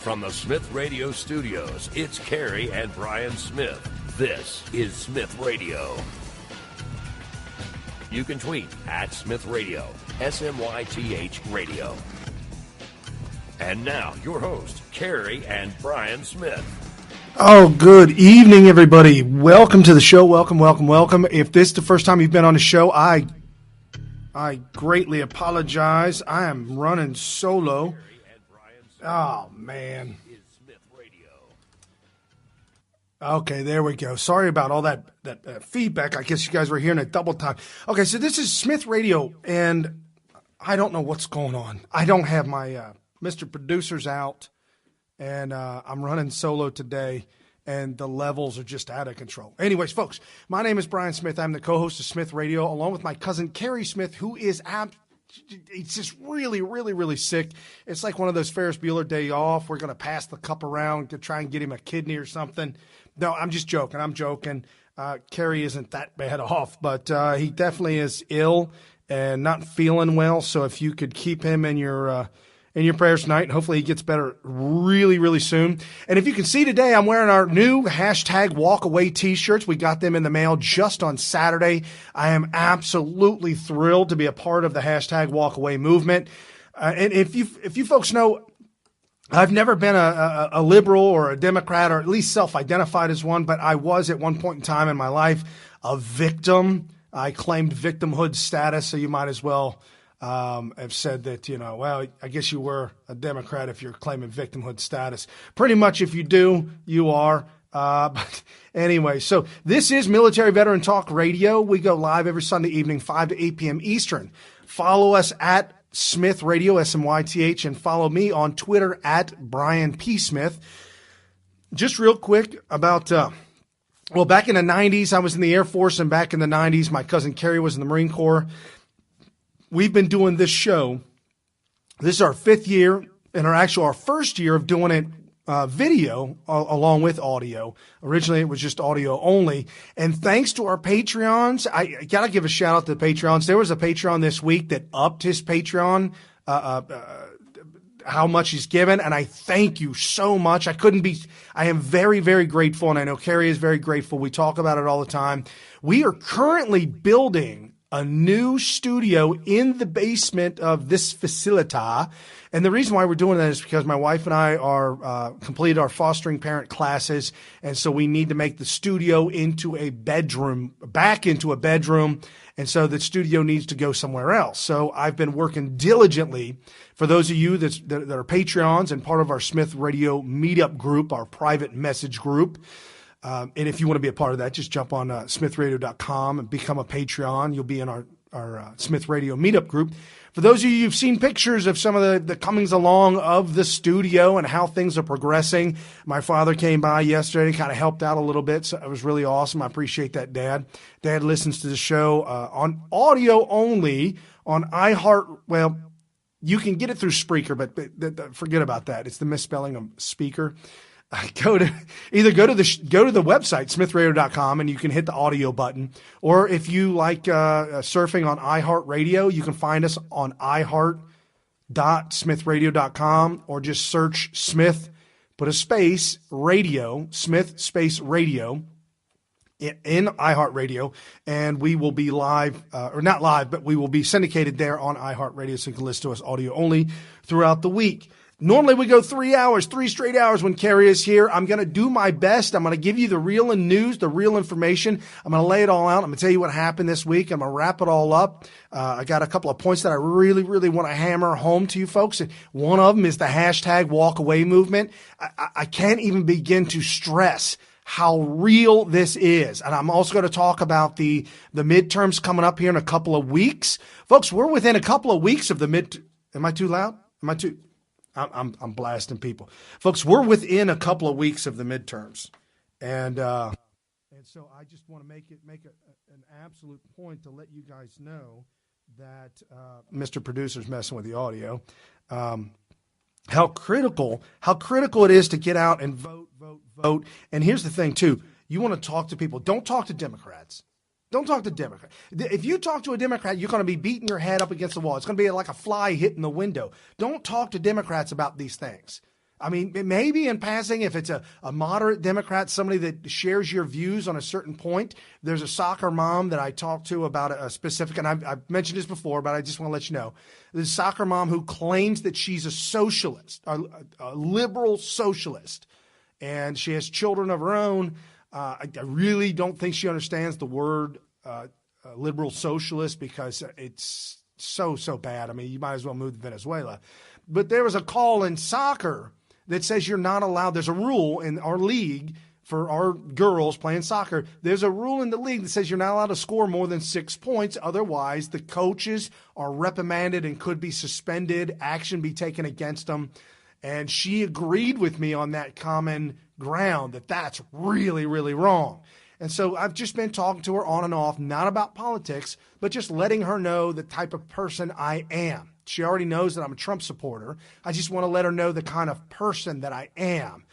From the Smith Radio Studios, it's Carrie and Brian Smith. This is Smith Radio. You can tweet at Smith Radio, SMYTH Radio. And now, your host, Carrie and Brian Smith. Oh, good evening, everybody. Welcome to the show. Welcome, welcome, welcome. If this is the first time you've been on the show, I greatly apologize. I am running solo. Oh, man. Okay, there we go. Sorry about all that feedback. I guess you guys were hearing it double time. Okay, so this is Smith Radio, and I don't know what's going on. I don't have my Mr. Producer's out, and I'm running solo today, and the levels are just out of control. Anyways, folks, my name is Brian Smith. I'm the co-host of Smith Radio, along with my cousin Carrie Smith, who is he's just really, really, really sick. It's like one of those Ferris Bueller day off. We're going to pass the cup around to try and get him a kidney or something. No, I'm just joking. I'm joking. Carrie isn't that bad off, but he definitely is ill and not feeling well. So if you could keep him in your prayers tonight, and hopefully he gets better really, really soon. And if you can see today, I'm wearing our new hashtag WalkAway t-shirts. We got them in the mail just on Saturday. I am absolutely thrilled to be a part of the hashtag WalkAway movement. And if you folks know, I've never been a liberal or a Democrat, or at least self-identified as one, but I was at one point in time in my life a victim. I claimed victimhood status, so you might as well have said that, well, I guess you were a Democrat if you're claiming victimhood status. Pretty much if you do, you are. But anyway, so this is Military Veteran Talk Radio. We go live every Sunday evening, 5 to 8 p.m. Eastern. Follow us at Smith Radio, SMYTH, and follow me on Twitter at Brian P. Smith. Just real quick about, back in the 90s, I was in the Air Force, and back in the 90s, my cousin Carrie was in the Marine Corps. We've been doing this show. This is our fifth year, and our first year of doing it video along with audio. Originally, it was just audio only. And thanks to our Patreons, I got to give a shout out to the Patreons. There was a Patreon this week that upped his Patreon, how much he's given. And I thank you so much. I am very, very grateful. And I know Carrie is very grateful. We talk about it all the time. We are currently building a new studio in the basement of this facility. And the reason why we're doing that is because my wife and I are completed our fostering parent classes. And so we need to make the studio into a bedroom, back into a bedroom. And so the studio needs to go somewhere else. So I've been working diligently for those of you that are Patreons and part of our Smith Radio meetup group, our private message group. And if you want to be a part of that, just jump on smithradio.com and become a Patreon. You'll be in our Smith Radio meetup group. For those of you who've seen pictures of some of the comings along of the studio and how things are progressing, my father came by yesterday, kind of helped out a little bit. So it was really awesome. I appreciate that, Dad. Dad listens to the show on audio only on iHeart. Well, you can get it through Spreaker, but forget about that. It's the misspelling of speaker. Go to the website, smithradio.com, and you can hit the audio button. Or if you like surfing on iHeartRadio, you can find us on iHeart.smithradio.com, or just search Smith, put a space, radio, Smith space radio in iHeartRadio, and we will be live, or not live, but we will be syndicated there on iHeartRadio, so you can listen to us audio only throughout the week. Normally we go 3 hours, 3 straight hours when Carrie is here. I'm going to do my best. I'm going to give you the real news, the real information. I'm going to lay it all out. I'm going to tell you what happened this week. I'm going to wrap it all up. I got a couple of points that I really, really want to hammer home to you folks. One of them is the hashtag WalkAway movement. I can't even begin to stress how real this is. And I'm also going to talk about the midterms coming up here in a couple of weeks. Folks, we're within a couple of weeks of the Am I too loud? I'm blasting people. Folks, we're within a couple of weeks of the midterms. And so I just want to make an absolute point to let you guys know that Mr. Producer's messing with the audio. How critical it is to get out and vote. And here's the thing, too. You want to talk to people. Don't talk to Democrats. Don't talk to Democrats. If you talk to a Democrat, you're going to be beating your head up against the wall. It's going to be like a fly hitting the window. Don't talk to Democrats about these things. I mean, maybe in passing, if it's a moderate Democrat, somebody that shares your views on a certain point. There's a soccer mom that I talked to about a specific, and I've mentioned this before, but I just want to let you know. There's a soccer mom who claims that she's a socialist, a liberal socialist, and she has children of her own. I really don't think she understands the word liberal socialist because it's so bad. I mean, you might as well move to Venezuela. But there was a call in soccer that says you're not allowed. There's a rule in our league for our girls playing soccer. There's a rule in the league that says you're not allowed to score more than 6 points. Otherwise, the coaches are reprimanded and could be suspended, action be taken against them. And she agreed with me on that common ground that that's really, really wrong. And so I've just been talking to her on and off, not about politics, but just letting her know the type of person I am. She already knows that I'm a Trump supporter. I just want to let her know the kind of person that I am.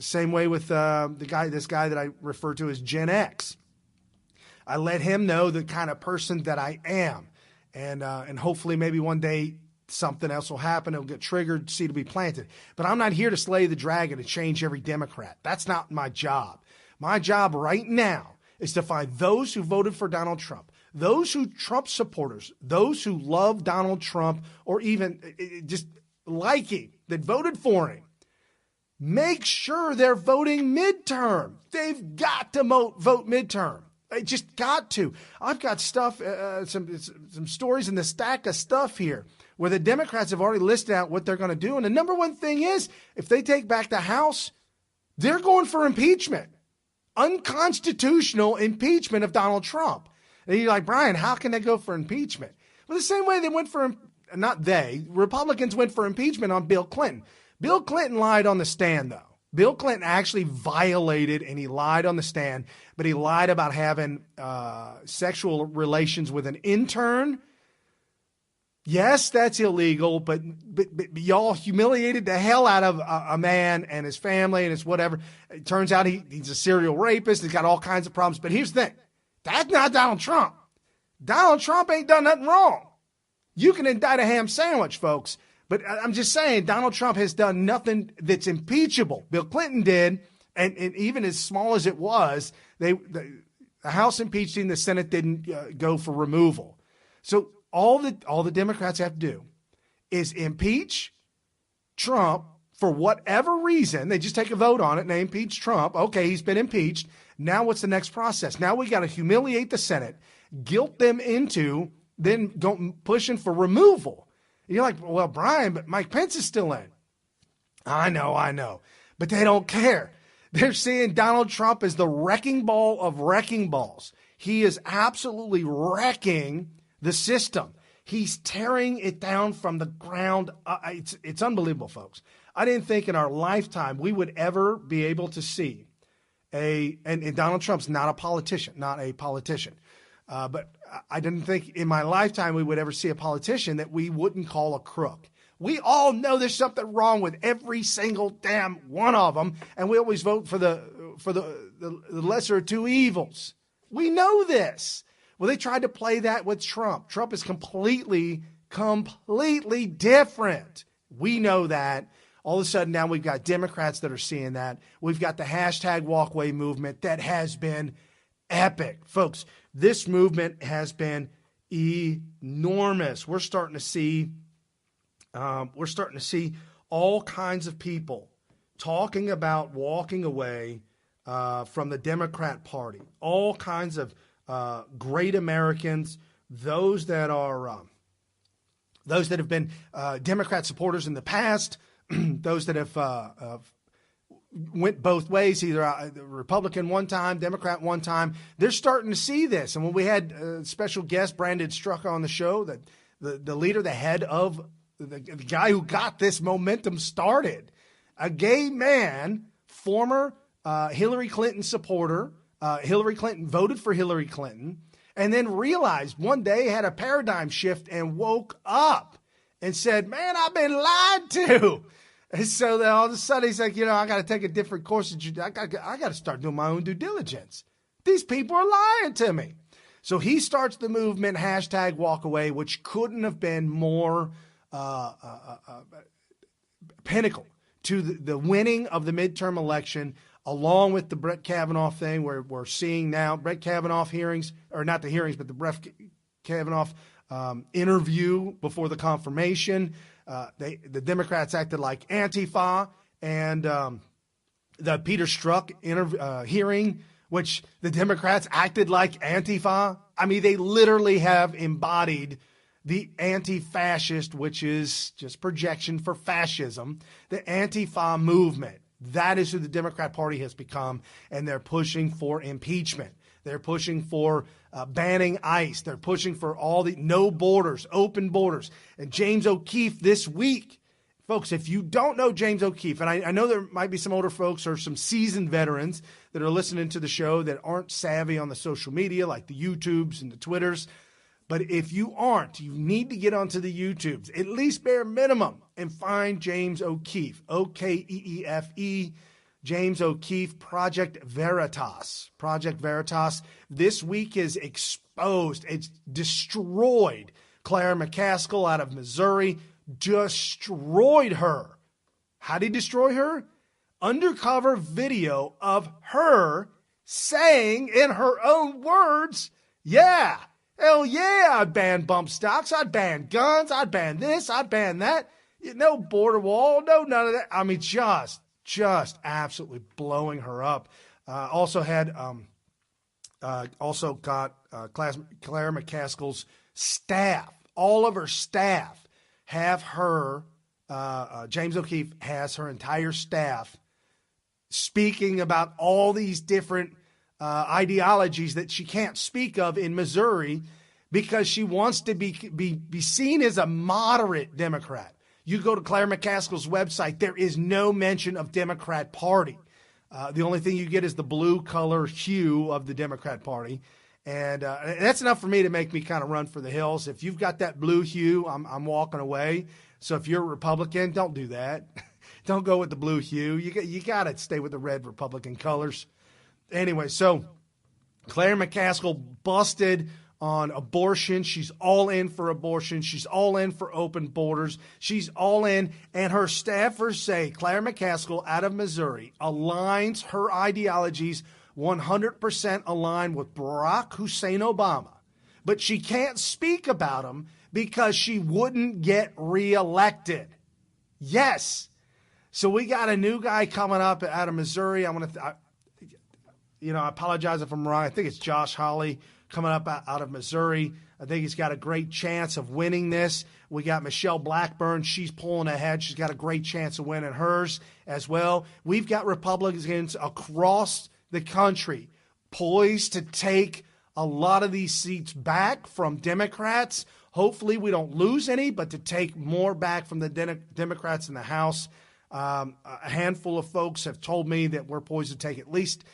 Same way with this guy that I refer to as Gen X. I let him know the kind of person that I am. And hopefully maybe one day something else will happen. It'll get triggered, seed will be planted. But I'm not here to slay the dragon and change every Democrat. That's not my job. My job right now is to find those who voted for Donald Trump, those who Trump supporters, those who love Donald Trump or even just liking that voted for him. Make sure they're voting midterm. They've got to vote midterm. They just got to. I've got stuff, some stories in the stack of stuff here where the Democrats have already listed out what they're going to do. And the number one thing is, if they take back the House, they're going for impeachment. Unconstitutional impeachment of Donald Trump. And you're like, Brian, how can they go for impeachment? Well, the same way they went for, Republicans went for impeachment on Bill Clinton. Bill Clinton lied on the stand, though. Bill Clinton actually violated, and he lied on the stand, but he lied about having sexual relations with an intern. Yes, that's illegal, but y'all humiliated the hell out of a man and his family and his whatever. It turns out he's a serial rapist. He's got all kinds of problems. But here's the thing. That's not Donald Trump. Donald Trump ain't done nothing wrong. You can indict a ham sandwich, folks. But I'm just saying, Donald Trump has done nothing that's impeachable. Bill Clinton did, and even as small as it was, the House impeached him, the Senate didn't go for removal. So all the Democrats have to do is impeach Trump for whatever reason. They just take a vote on it and they impeach Trump. Okay, he's been impeached. Now what's the next process? Now we got to humiliate the Senate, guilt them into then pushing for removal. And you're like, well, Brian, but Mike Pence is still in. I know. But they don't care. They're seeing Donald Trump as the wrecking ball of wrecking balls. He is absolutely wrecking the system. He's tearing it down from the ground. It's unbelievable, folks. I didn't think in our lifetime we would ever be able to see and Donald Trump's not a politician, but I didn't think in my lifetime we would ever see a politician that we wouldn't call a crook. We all know there's something wrong with every single damn one of them, and we always vote for the lesser of two evils. We know this. Well, they tried to play that with Trump. Trump is completely different. We know that. All of a sudden now we've got Democrats that are seeing that. We've got the hashtag WalkAway movement that has been epic. Folks, this movement has been enormous. We're starting to see all kinds of people talking about walking away from the Democrat Party. All kinds of great Americans, those that have been Democrat supporters in the past, those that have went both ways, either Republican one time, Democrat one time. They're starting to see this. And when we had special guest Brandon Straka on the show, the leader, the head of the guy who got this momentum started, a gay man, former Hillary Clinton supporter. Hillary Clinton voted for Hillary Clinton and then realized one day, had a paradigm shift and woke up and said, man, I've been lied to. And so then all of a sudden he's like, I got to take a different course. I got to start doing my own due diligence. These people are lying to me. So he starts the movement, hashtag WalkAway, which couldn't have been more pinnacle to the winning of the midterm election, along with the Brett Kavanaugh thing, where we're seeing now Brett Kavanaugh hearings, or not the hearings, but the Brett Kavanaugh interview before the confirmation. The Democrats acted like Antifa, and the Peter Strzok hearing, which the Democrats acted like Antifa. I mean, they literally have embodied the anti-fascist, which is just projection for fascism, the Antifa movement. That is who the Democrat Party has become, and they're pushing for impeachment. They're pushing for banning ICE. They're pushing for all the no borders, open borders. And James O'Keefe this week, folks, if you don't know James O'Keefe, and I know there might be some older folks or some seasoned veterans that are listening to the show that aren't savvy on the social media, like the YouTubes and the Twitters. But if you aren't, you need to get onto the YouTubes, at least bare minimum, and find James O'Keefe, Okeefe, James O'Keefe, Project Veritas. Project Veritas this week is exposed. It's destroyed Claire McCaskill out of Missouri, destroyed her. How did he destroy her? Undercover video of her saying in her own words, yeah, hell yeah, I'd ban bump stocks, I'd ban guns, I'd ban this, I'd ban that. No border wall, no none of that. I mean, just absolutely blowing her up. Also got Claire McCaskill's staff, all of her staff have her, James O'Keefe has her entire staff speaking about all these different ideologies that she can't speak of in Missouri because she wants to be seen as a moderate Democrat. You go to Claire McCaskill's website, there is no mention of Democrat Party. The only thing you get is the blue color hue of the Democrat Party. And that's enough for me to make me kind of run for the hills. If you've got that blue hue, I'm walking away. So if you're a Republican, don't do that. Don't go with the blue hue. You got to stay with the red Republican colors. Anyway, so Claire McCaskill busted on abortion. She's all in for abortion. She's all in for open borders. She's all in. And her staffers say Claire McCaskill out of Missouri aligns her ideologies 100% aligned with Barack Hussein Obama. But she can't speak about him because she wouldn't get reelected. Yes. So we got a new guy coming up out of Missouri. I apologize if I'm wrong. I think it's Josh Hawley coming up out of Missouri. I think he's got a great chance of winning this. We got Michelle Blackburn. She's pulling ahead. She's got a great chance of winning hers as well. We've got Republicans across the country poised to take a lot of these seats back from Democrats. Hopefully we don't lose any, but to take more back from the Democrats in the House. A handful of folks have told me that we're poised to take at least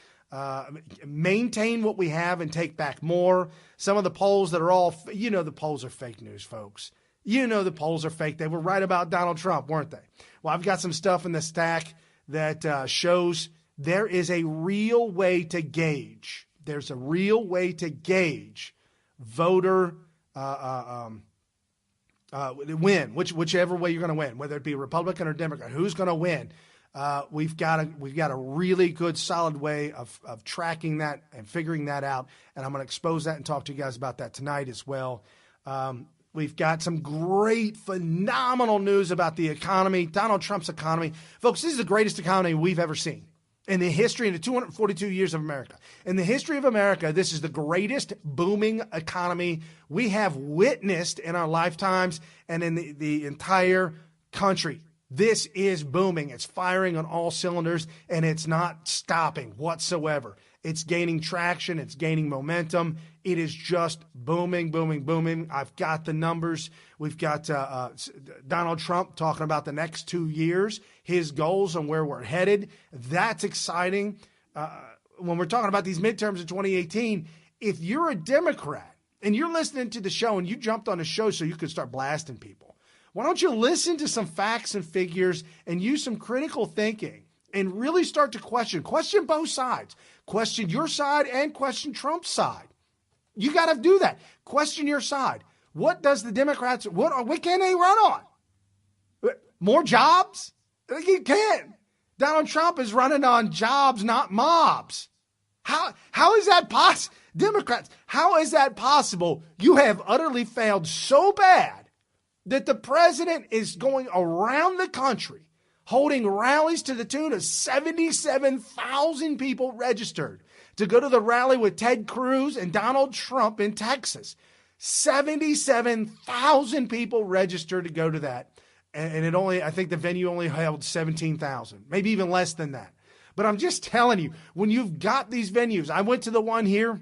maintain what we have and take back more. Some of the polls that are all, the polls are fake news, folks. The polls are fake. They were right about Donald Trump, weren't they? Well, I've got some stuff in the stack that shows there is a real way to gauge. There's a real way to gauge voter win, whichever way you're going to win, whether it be Republican or Democrat, who's going to win. We've got a really good, solid way of tracking that and figuring that out, and I'm going to expose that and talk to you guys about that tonight as well. We've got some great, phenomenal news about the economy, Donald Trump's economy. Folks, this is the greatest economy we've ever seen in the history, in the 242 years of America. In the history of America, this is the greatest booming economy we have witnessed in our lifetimes and in the entire country. This is booming. It's firing on all cylinders, and it's not stopping whatsoever. It's gaining traction. It's gaining momentum. It is just booming, booming, booming. I've got the numbers. We've got Donald Trump talking about the next 2 years, his goals and where we're headed. That's exciting. When we're talking about these midterms in 2018, if you're a Democrat and you're listening to the show and you jumped on the show so you could start blasting people, why don't you listen to some facts and figures and use some critical thinking and really start to question both sides, question your side and question Trump's side. You got to do that. Question your side. What does the Democrats, what can they run on? More jobs? You can't. Donald Trump is running on jobs, not mobs. How is that possible? Democrats, how is that possible? You have utterly failed so bad that the president is going around the country holding rallies to the tune of 77,000 people registered to go to the rally with Ted Cruz and Donald Trump in Texas. 77,000 people registered to go to that. And it only, I think the venue only held 17,000, maybe even less than that. But I'm just telling you, when you've got these venues, I went to the one here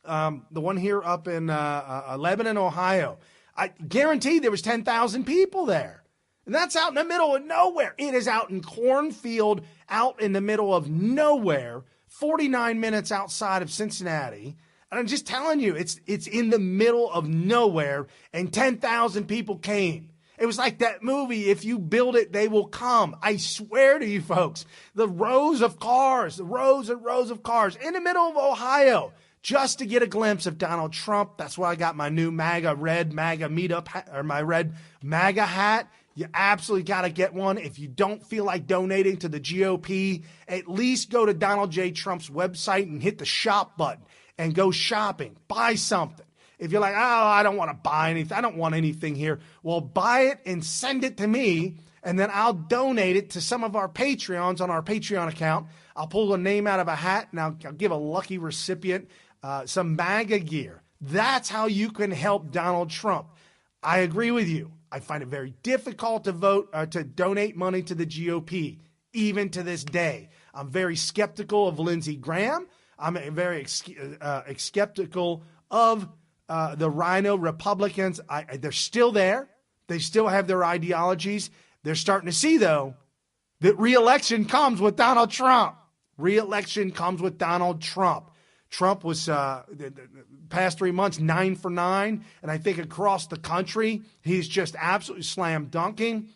up in Lebanon, Ohio. I guarantee there was 10,000 people there. And that's out in the middle of nowhere. It is out in cornfield, out in the middle of nowhere, 49 minutes outside of Cincinnati. And I'm just telling you, it's in the middle of nowhere, and 10,000 people came. It was like that movie, If You Build It, They Will Come. I swear to you folks, the rows of cars, the rows and rows of cars in the middle of Ohio, just to get a glimpse of Donald Trump. That's why I got my new red MAGA meetup, or my red MAGA hat. You absolutely got to get one. If you don't feel like donating to the GOP, at least go to Donald J. Trump's website and hit the shop button and go shopping. Buy something. If you're like, oh, I don't want to buy anything, I don't want anything here, well, buy it and send it to me, and then I'll donate it to some of our Patreons on our Patreon account. I'll pull a name out of a hat, and I'll give a lucky recipient some MAGA gear. That's how you can help Donald Trump. I agree with you. I find it very difficult to donate money to the GOP, even to this day. I'm very skeptical of Lindsey Graham. I'm very skeptical of the Rhino Republicans. They're still there. They still have their ideologies. They're starting to see, though, that re-election comes with Donald Trump. Re-election comes with Donald Trump. Trump was, the past 3 months, 9 for 9. And I think across the country, he's just absolutely slam dunking.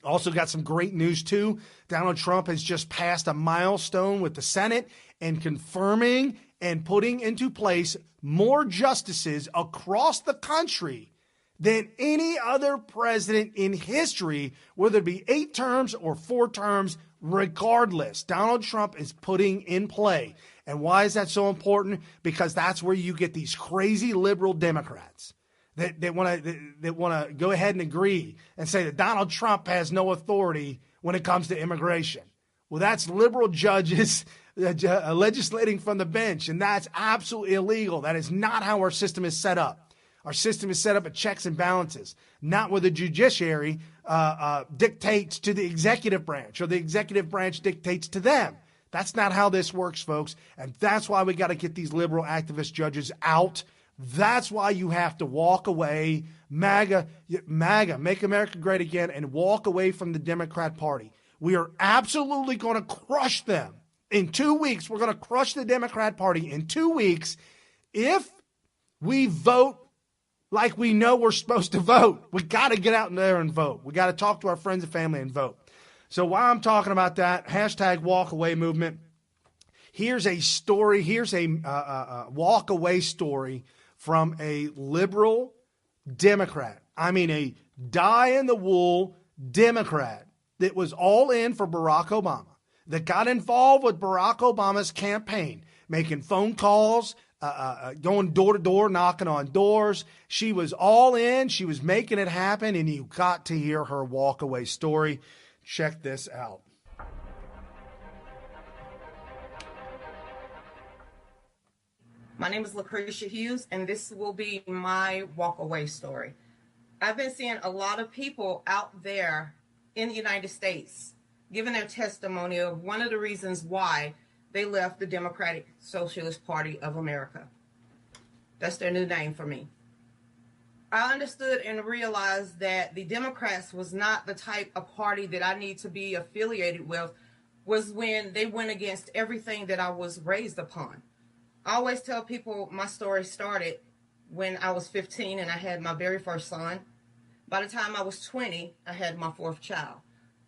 Also got some great news, too. Donald Trump has just passed a milestone with the Senate and confirming and putting into place more justices across the country than any other president in history, whether it be 8 terms or 4 terms, regardless. Donald Trump is putting in play. And why is that so important? Because that's where you get these crazy liberal Democrats that want to go ahead and agree and say that Donald Trump has no authority when it comes to immigration. Well, that's liberal judges legislating from the bench, and that's absolutely illegal. That is not how our system is set up. Our system is set up at checks and balances, not where the judiciary dictates to the executive branch or the executive branch dictates to them. That's not how this works, folks. And that's why we got to get these liberal activist judges out. That's why you have to walk away, MAGA, Make America Great Again, and walk away from the Democrat Party. We are absolutely going to crush them. In 2 weeks, we're going to crush the Democrat Party in 2 weeks if we vote like we know we're supposed to vote. We got to get out there and vote. We got to talk to our friends and family and vote. So while I'm talking about that, hashtag WalkAway movement, here's a story. Here's a WalkAway story from a liberal Democrat. I mean, a die-in-the-wool Democrat that was all in for Barack Obama, that got involved with Barack Obama's campaign, making phone calls, going door to door, knocking on doors. She was all in. She was making it happen, and you got to hear her WalkAway story. Check this out. My name is Lucretia Hughes, and this will be my WalkAway story. I've been seeing a lot of people out there in the United States giving their testimony of one of the reasons why they left the Democratic Socialist Party of America. That's their new name for me. I understood and realized that the Democrats was not the type of party that I need to be affiliated with, was when they went against everything that I was raised upon. I always tell people my story started when I was 15 and I had my very first son. By the time I was 20, I had my 4th child.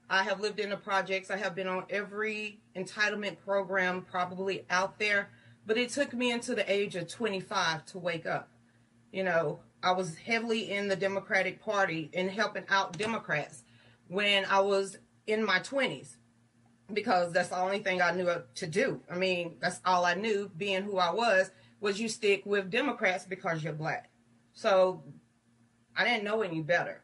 I have lived in the projects. I have been on every entitlement program probably out there, but it took me until the age of 25 to wake up. You know, I was heavily in the Democratic Party and helping out Democrats. When I was in my 20s because that's the only thing I knew to do. I mean, that's all I knew, being who I was you stick with Democrats because you're black. So I didn't know any better.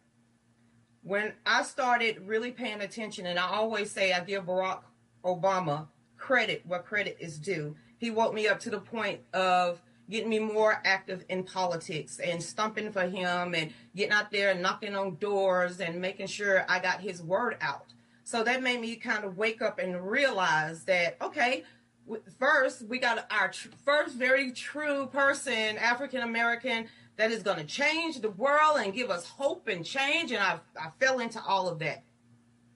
When I started really paying attention, and I always say I give Barack Obama credit where credit is due. He woke me up to the point of getting me more active in politics and stumping for him and getting out there and knocking on doors and making sure I got his word out. So that made me kind of wake up and realize that, okay, first we got our first very true person, African-American, that is going to change the world and give us hope and change. And I fell into all of that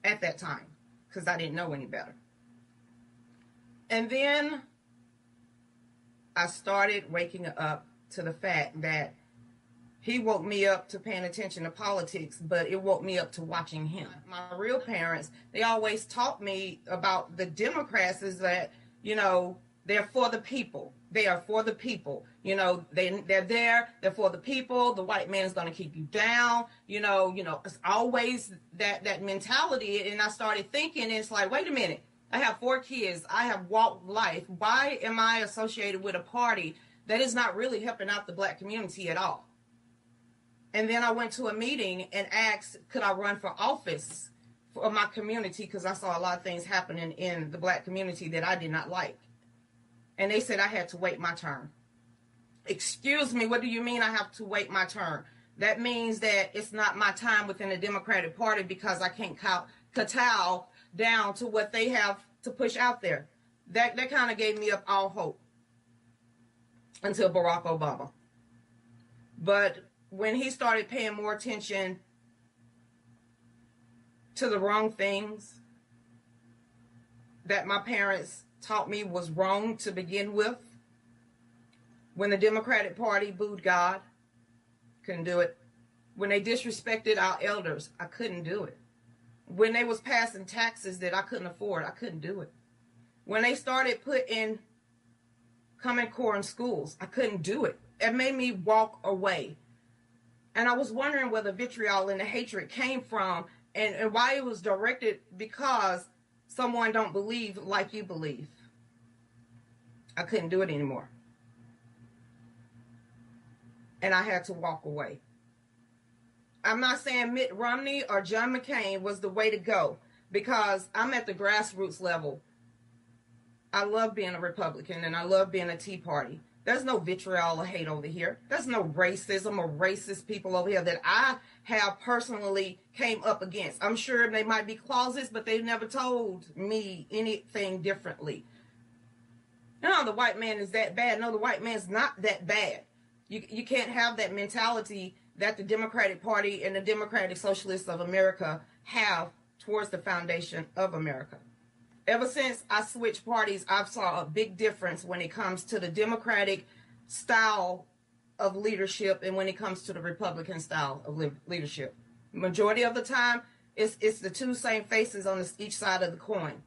at that time because I didn't know any better. And then I started waking up to the fact that he woke me up to paying attention to politics, but it woke me up to watching him. My real parents, they always taught me about the Democrats is that, you know, they're for the people. They are for the people. You know, they're there. They're for the people. The white man is going to keep you down. You know, it's always that mentality. And I started thinking, it's like, wait a minute. I have 4 kids. I have walked life. Why am I associated with a party that is not really helping out the black community at all? And then I went to a meeting and asked, could I run for office for my community? Because I saw a lot of things happening in the black community that I did not like. And they said I had to wait my turn. Excuse me, what do you mean I have to wait my turn? That means that it's not my time within the Democratic Party because I can't kowtow down to what they have to push out there. That kind of gave me up all hope until Barack Obama. But when he started paying more attention to the wrong things that my parents taught me was wrong to begin with, when the Democratic Party booed God, couldn't do it. When they disrespected our elders, I couldn't do it. When they was passing taxes that I couldn't afford, I couldn't do it. When they started putting Common Core in schools, I couldn't do it. It made me walk away. And I was wondering where the vitriol and the hatred came from and why it was directed because someone don't believe like you believe. I couldn't do it anymore. And I had to walk away. I'm not saying Mitt Romney or John McCain was the way to go because I'm at the grassroots level. I love being a Republican and I love being a Tea Party. There's no vitriol or hate over here. There's no racism or racist people over here that I have personally came up against. I'm sure they might be closets, but they've never told me anything differently. No, the white man is that bad. No, the white man's not that bad. You can't have that mentality that the Democratic Party and the Democratic Socialists of America have towards the foundation of America. Ever since I switched parties, I've saw a big difference when it comes to the Democratic style of leadership and when it comes to the Republican style of leadership. Majority of the time, it's the two same faces on each side of the coin.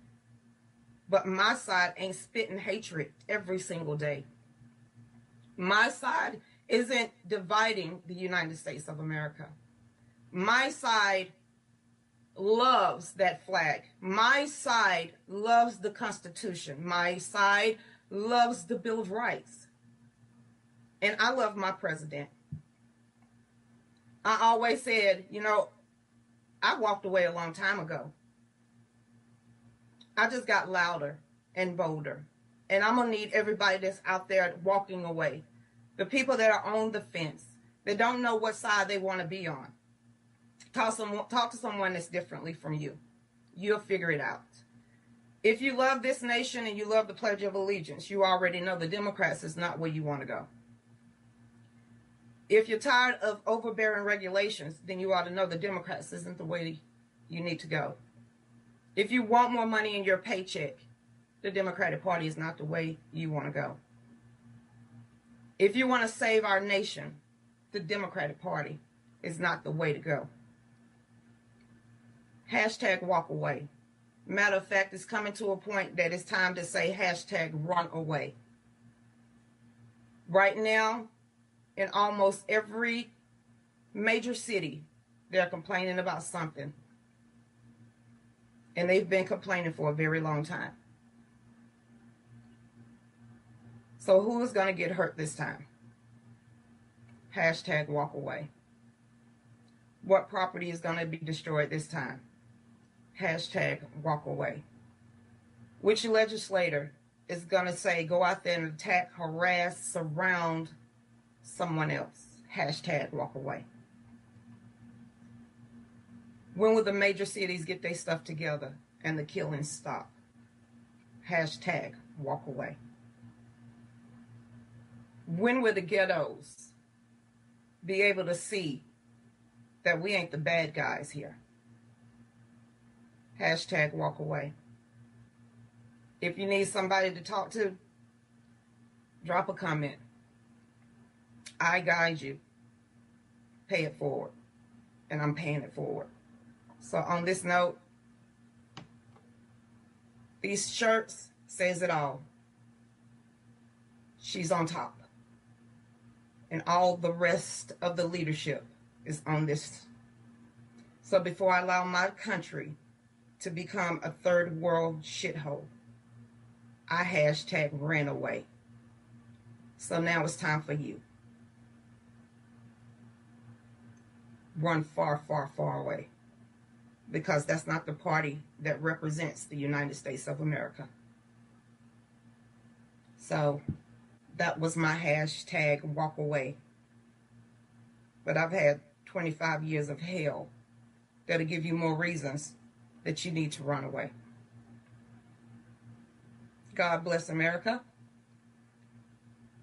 But my side ain't spitting hatred every single day. My side isn't dividing the United States of America. My side loves that flag. My side loves the Constitution. My side loves the Bill of Rights. And I love my president. I always said, I walked away a long time ago. I just got louder and bolder. And I'm going to need everybody that's out there walking away. The people that are on the fence, that don't know what side they want to be on. Talk to someone that's differently from you. You'll figure it out. If you love this nation and you love the Pledge of Allegiance, you already know the Democrats is not where you want to go. If you're tired of overbearing regulations, then you ought to know the Democrats isn't the way you need to go. If you want more money in your paycheck, the Democratic Party is not the way you want to go. If you want to save our nation, the Democratic Party is not the way to go. Hashtag walk away. Matter of fact, it's coming to a point that it's time to say hashtag run away. Right now, in almost every major city, they're complaining about something. And they've been complaining for a very long time. So who is going to get hurt this time? Hashtag walk away. What property is going to be destroyed this time? Hashtag walk away. Which legislator is going to say go out there and attack, harass, surround someone else? Hashtag walk away. When will the major cities get their stuff together and the killings stop? Hashtag walk away. When will the ghettos be able to see that we ain't the bad guys here? Hashtag walk away. If you need somebody to talk to, drop a comment. I guide you. Pay it forward. And I'm paying it forward. So on this note, these shirts says it all. She's on top. And all the rest of the leadership is on this. So before I allow my country to become a third world shithole, I hashtag ran away. So now it's time for you. Run far, far, far away. Because that's not the party that represents the United States of America. So that was my hashtag walk away. But I've had 25 years of hell that'll give you more reasons that you need to run away. God bless America.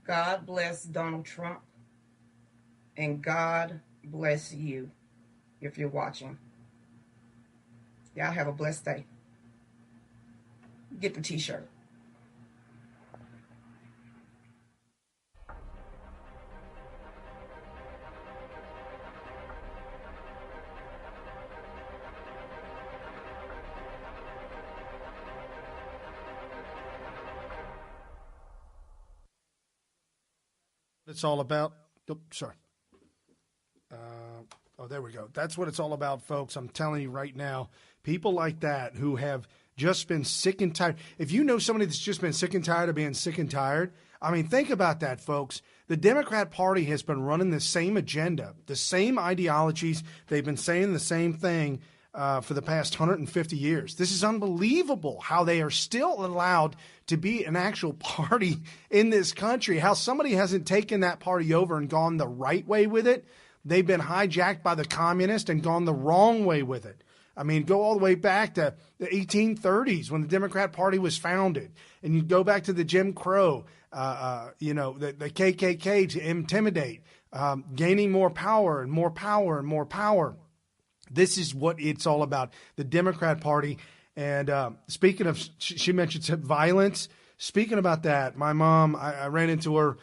God bless Donald Trump. And God bless you if you're watching. Y'all have a blessed day. Get the t-shirt. It's all about. Oh, sorry. There we go. That's what it's all about, folks. I'm telling you right now, people like that who have just been sick and tired. If you know somebody that's just been sick and tired of being sick and tired, I mean, think about that, folks. The Democrat Party has been running the same agenda, the same ideologies. They've been saying the same thing for the past 150 years. This is unbelievable how they are still allowed to be an actual party in this country, how somebody hasn't taken that party over and gone the right way with it. They've been hijacked by the communists and gone the wrong way with it. I mean, go all the way back to the 1830s when the Democrat Party was founded. And you go back to the Jim Crow, the KKK to intimidate, gaining more power and more power and more power. This is what it's all about, the Democrat Party. And speaking of, she mentioned violence. Speaking about that, my mom, I ran into her.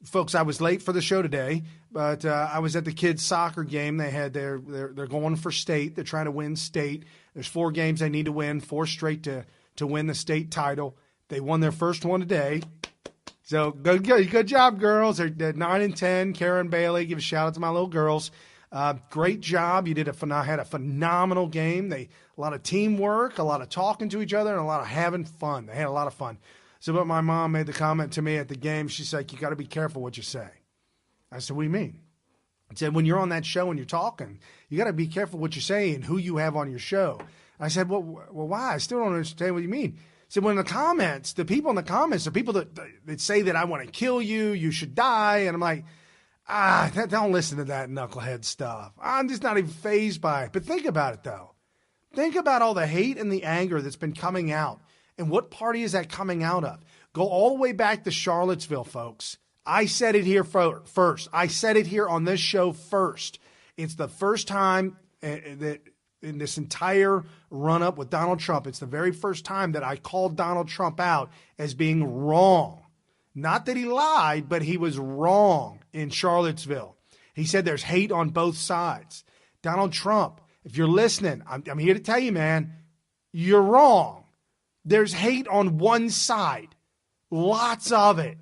Folks, I was late for the show today, but I was at the kids' soccer game. They're going for state. They're trying to win state. There's 4 games they need to win, 4 straight to win the state title. They won their first one today. So good job, girls. They're 9 and 10. Karen Bailey, give a shout out to my little girls. Great job. You had a phenomenal game. A lot of teamwork, a lot of talking to each other, and a lot of having fun. They had a lot of fun. So, but my mom made the comment to me at the game. She's like, you got to be careful what you say. I said, what do you mean? I said, when you're on that show and you're talking, you got to be careful what you say and who you have on your show. I said, well, why? I still don't understand what you mean. I said, when the comments, the people in the comments, the people that say that I want to kill you, you should die. And I'm like, don't listen to that knucklehead stuff. I'm just not even fazed by it. But think about it, though. Think about all the hate and the anger that's been coming out. And what party is that coming out of? Go all the way back to Charlottesville, folks. I said it here first. I said it here on this show first. It's the first time that in this entire run-up with Donald Trump, it's the very first time that I called Donald Trump out as being wrong. Not that he lied, but he was wrong in Charlottesville. He said there's hate on both sides. Donald Trump, if you're listening, I'm here to tell you, man, you're wrong. There's hate on one side. Lots of it.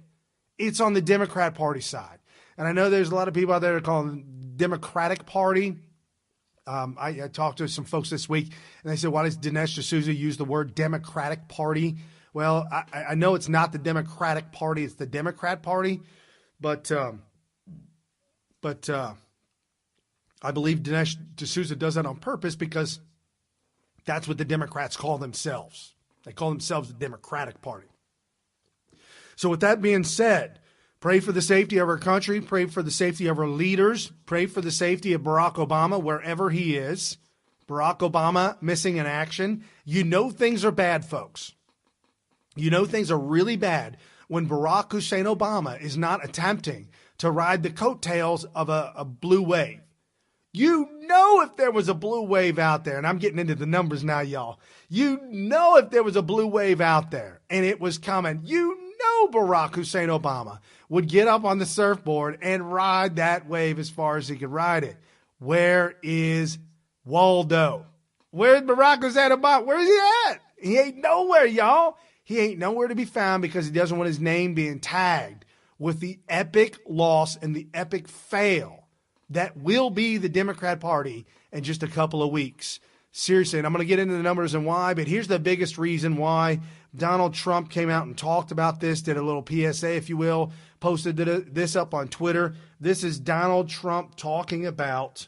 It's on the Democrat Party side. And I know there's a lot of people out there that call it the Democratic Party. I talked to some folks this week, and they said, why does Dinesh D'Souza use the word Democratic Party? Well, I know it's not the Democratic Party, it's the Democrat Party, but I believe Dinesh D'Souza does that on purpose because that's what the Democrats call themselves. They call themselves the Democratic Party. So with that being said, pray for the safety of our country. Pray for the safety of our leaders. Pray for the safety of Barack Obama wherever he is. Barack Obama missing in action. You know things are bad, folks. You know things are really bad when Barack Hussein Obama is not attempting to ride the coattails of a blue wave. You know if there was a blue wave out there, and I'm getting into the numbers now, y'all. You know if there was a blue wave out there and it was coming, you know Barack Hussein Obama would get up on the surfboard and ride that wave as far as he could ride it. Where is Waldo? Where's Barack Hussein Obama? Where is he at? He ain't nowhere, y'all. He ain't nowhere to be found because he doesn't want his name being tagged with the epic loss and the epic fail that will be the Democrat Party in just a couple of weeks. Seriously, and I'm going to get into the numbers and why, but here's the biggest reason why. Donald Trump came out and talked about this, did a little PSA, if you will, posted this up on Twitter. This is Donald Trump talking about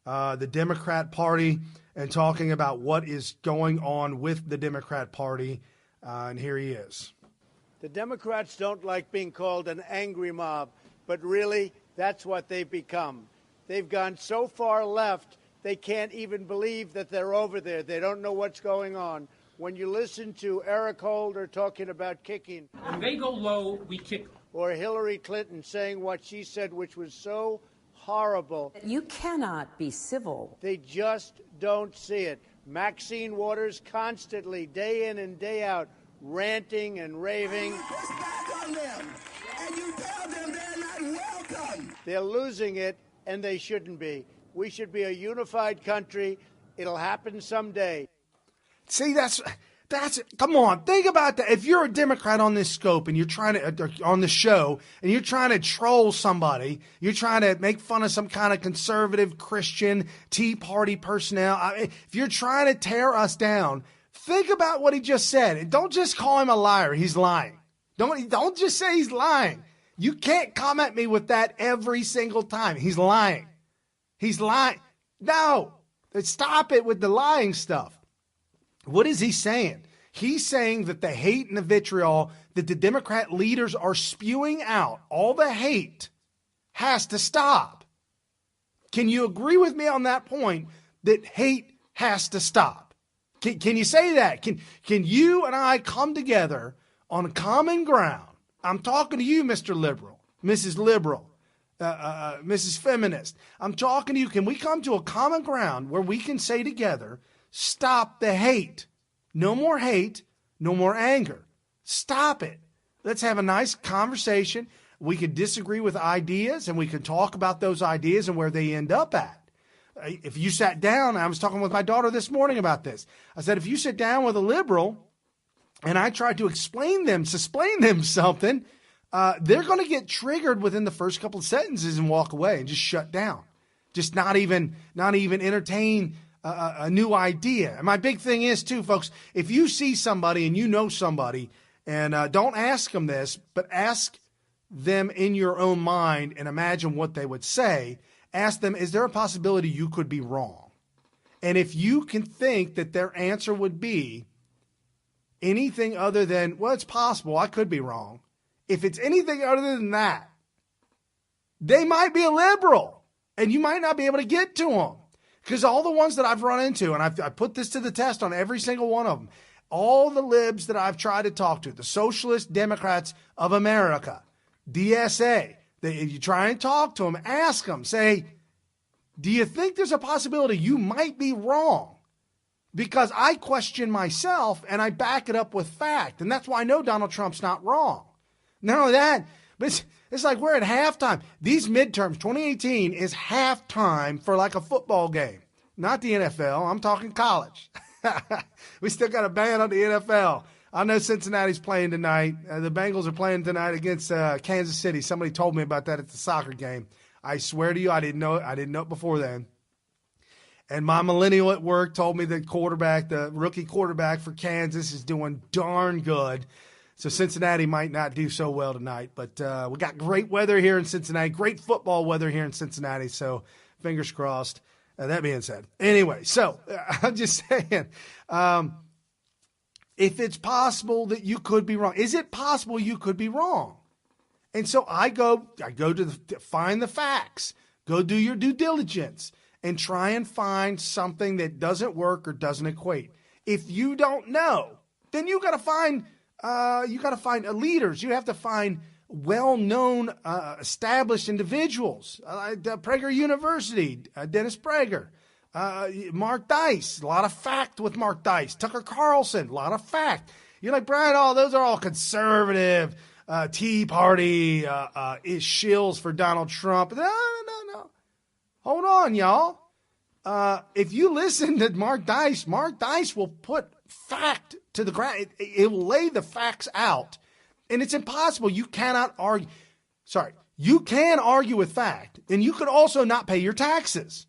the Democrat Party and talking about what is going on with the Democrat Party, and here he is. The Democrats don't like being called an angry mob, but really, that's what they've become. They've gone so far left, they can't even believe that they're over there. They don't know what's going on. When you listen to Eric Holder talking about kicking. When they go low, we kick. Or Hillary Clinton saying what she said, which was so horrible. You cannot be civil. They just don't see it. Maxine Waters constantly, day in and day out, ranting and raving. Push back on them, and you tell them they're not welcome. They're losing it, and they shouldn't be. We should be a unified country. It'll happen someday. See, that's come on, think about that. If you're a Democrat on this scope and you're trying to on the show and you're trying to troll somebody, you're trying to make fun of some kind of conservative Christian Tea Party personnel. If you're trying to tear us down, think about what he just said. And don't just call him a liar. He's lying. Don't just say he's lying. You can't come at me with that every single time. He's lying. He's lying. No, stop it with the lying stuff. What is he saying? He's saying that the hate and the vitriol that the Democrat leaders are spewing out, all the hate, has to stop. Can you agree with me on that point that hate has to stop? Can you say that? Can you and I come together on common ground? I'm talking to you, Mr. Liberal, Mrs. Liberal, Mrs. Feminist. I'm talking to you. Can we come to a common ground where we can say together, stop the hate. No more hate, no more anger. Stop it. Let's have a nice conversation. We can disagree with ideas, and we can talk about those ideas and where they end up at. If you sat down, I was talking with my daughter this morning about this. I said, if you sit down with a liberal and I try to explain them something, they're going to get triggered within the first couple of sentences and walk away and just shut down. Just not even entertain a new idea. And my big thing is too, folks, if you see somebody and you know somebody, and don't ask them this, but ask them in your own mind and imagine what they would say. Ask them, is there a possibility you could be wrong? And if you can think that their answer would be anything other than, well, it's possible, I could be wrong. If it's anything other than that, they might be a liberal, and you might not be able to get to them. Because all the ones that I've run into, and I put this to the test on every single one of them, all the libs that I've tried to talk to, the Socialist Democrats of America, DSA, if you try and talk to them, ask them, say, do you think there's a possibility you might be wrong? Because I question myself and I back it up with fact. And that's why I know Donald Trump's not wrong. Not only that, but it's like we're at halftime. These midterms, 2018 is halftime for like a football game. Not the NFL. I'm talking college. We still got a ban on the NFL. I know Cincinnati's playing tonight. The Bengals are playing tonight against Kansas City. Somebody told me about that at the soccer game. I swear to you, I didn't know it. I didn't know it before then. And my millennial at work told me the rookie quarterback for Kansas is doing darn good. So Cincinnati might not do so well tonight, but we got great weather here in Cincinnati, great football weather here in Cincinnati. So fingers crossed. That being said, anyway, so I'm just saying, if it's possible that you could be wrong, is it possible you could be wrong? And so I go to find the facts, go do your due diligence, and try and find something that doesn't work or doesn't equate. If you don't know, then you got to find leaders. You have to find well-known, established individuals. Prager University, Dennis Prager, Mark Dice, a lot of fact with Mark Dice. TuckerCarlson, a lot of fact. You're like, Brian, those are all conservative, Tea Party shills for Donald Trump. No. Hold on, y'all. If you listen to Mark Dice will put fact to the ground. It will lay the facts out. And it's impossible. You cannot argue. You can argue with fact. And you could also not pay your taxes.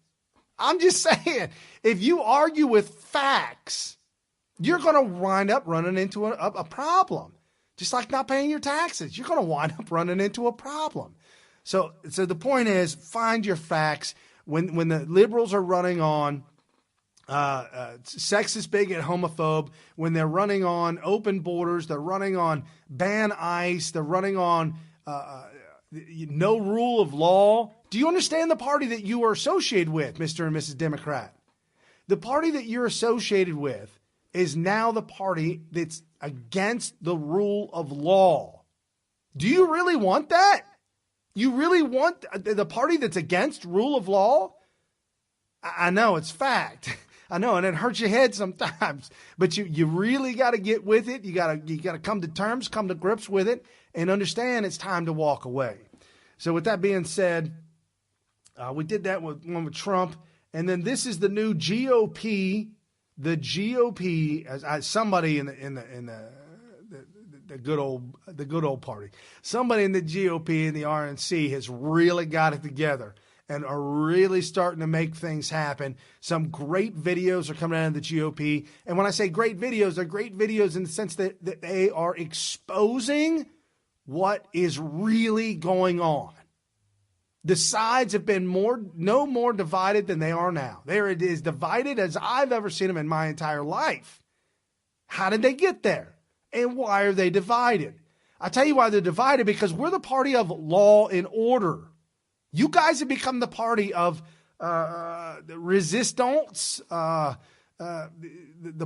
I'm just saying, if you argue with facts, you're going to wind up running into a problem. Just like not paying your taxes. You're going to wind up running into a problem. So the point is, find your facts. When the liberals are running on sexist, bigot, homophobe, when they're running on open borders, they're running on ban ICE, they're running on no rule of law. Do you understand the party that you are associated with, Mr. and Mrs. Democrat? The party that you're associated with is now the party that's against the rule of law. Do you really want that? You really want the party that's against rule of law? I know it's fact. I know, and it hurts your head sometimes. But you really got to get with it. You got to come to terms, come to grips with it, and understand it's time to walk away. So with that being said, we did that with Trump, and then this is the new GOP. The GOP, as somebody in the good old party. Somebody in the GOP and the RNC has really got it together and are really starting to make things happen. Some great videos are coming out of the GOP. And when I say great videos, they're great videos in the sense that they are exposing what is really going on. The sides have been no more divided than they are now. They're as divided as I've ever seen them in my entire life. How did they get there? And why are they divided? I tell you why they're divided, because we're the party of law and order. You guys have become the party of resistance, the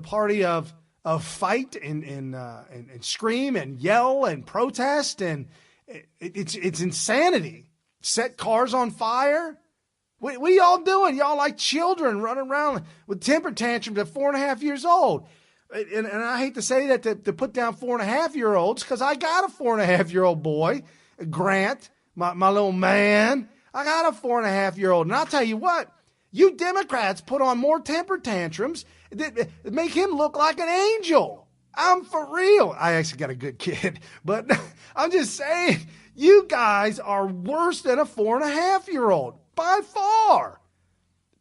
party of fight and scream and yell and protest, and it's insanity. Set cars on fire. What are y'all doing? Y'all like children running around with temper tantrums at 4.5 years old. And I hate to say that to put down 4.5-year-olds, because I got a 4.5-year-old boy, Grant, my little man. I got a 4.5-year-old. And I'll tell you what, you Democrats put on more temper tantrums that make him look like an angel. I'm for real. I actually got a good kid, but I'm just saying, you guys are worse than a 4.5-year-old by far.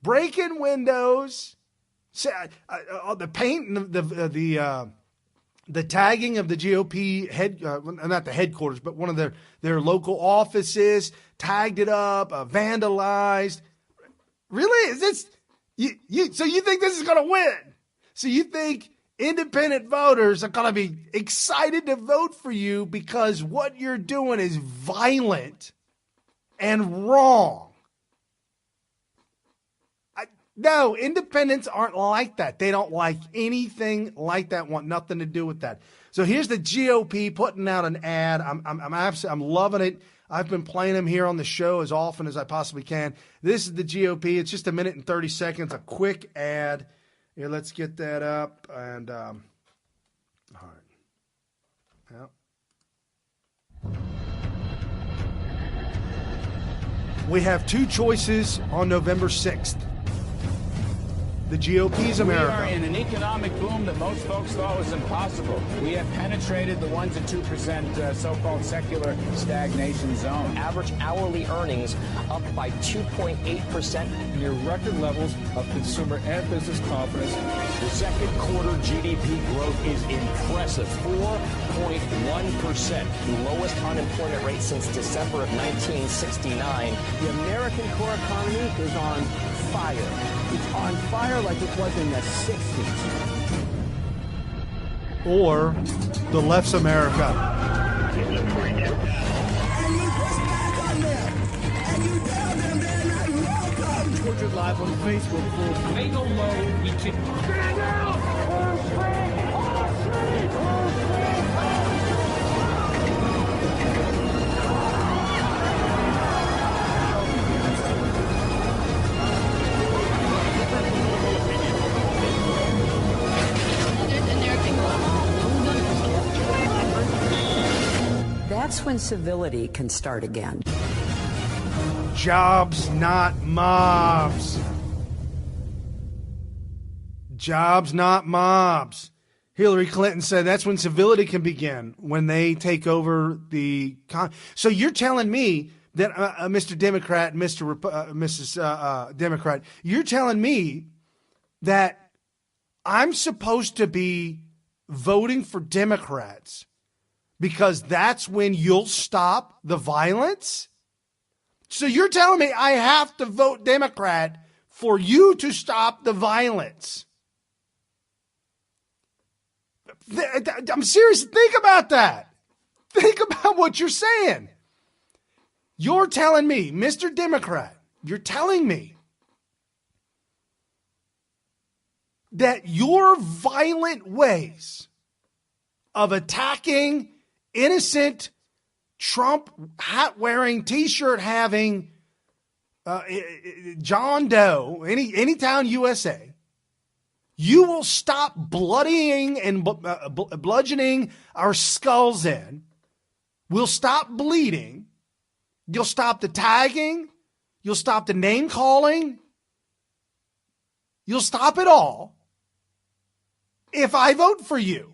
Breaking windows. The paint and the tagging of the GOP not the headquarters, but one of their local offices, tagged it up, vandalized. Really? Is this so you think this is going to win? So you think independent voters are going to be excited to vote for you because what you're doing is violent and wrong? No, independents aren't like that. They don't like anything like that, want nothing to do with that. So here's the GOP putting out an ad. I'm loving it. I've been playing them here on the show as often as I possibly can. This is the GOP. It's just 1 minute and 30 seconds, a quick ad. Here, let's get that up. And, all right. Yep. We have two choices on November 6th. The GOP's America. We are in an economic boom that most folks thought was impossible. We have penetrated the 1% to 2% so-called secular stagnation zone. Average hourly earnings up by 2.8%. Near record levels of consumer and business confidence. The second quarter GDP growth is impressive, 4.1%. The lowest unemployment rate since December of 1969. The American core economy is on fire. It's on fire like it was in the 60s. Or the left's America. And you push back on them. And you tell them they're not welcome. Tortured live on Facebook. They go low, we kick. Stand down! We're free! We're free! We're free! That's when civility can start again. Jobs, not mobs. Jobs, not mobs. Hillary Clinton said that's when civility can begin, when they take over the... So you're telling me that, Mr. Democrat, Mrs. Democrat, you're telling me that I'm supposed to be voting for Democrats because that's when you'll stop the violence? So you're telling me I have to vote Democrat for you to stop the violence? I'm serious. Think about that. Think about what you're saying. You're telling me, Mr. Democrat, you're telling me that your violent ways of attacking innocent Trump hat-wearing, T-shirt-having John Doe, Anytown, USA, you will stop bloodying and bludgeoning our skulls in. We'll stop bleeding. You'll stop the tagging. You'll stop the name-calling. You'll stop it all if I vote for you.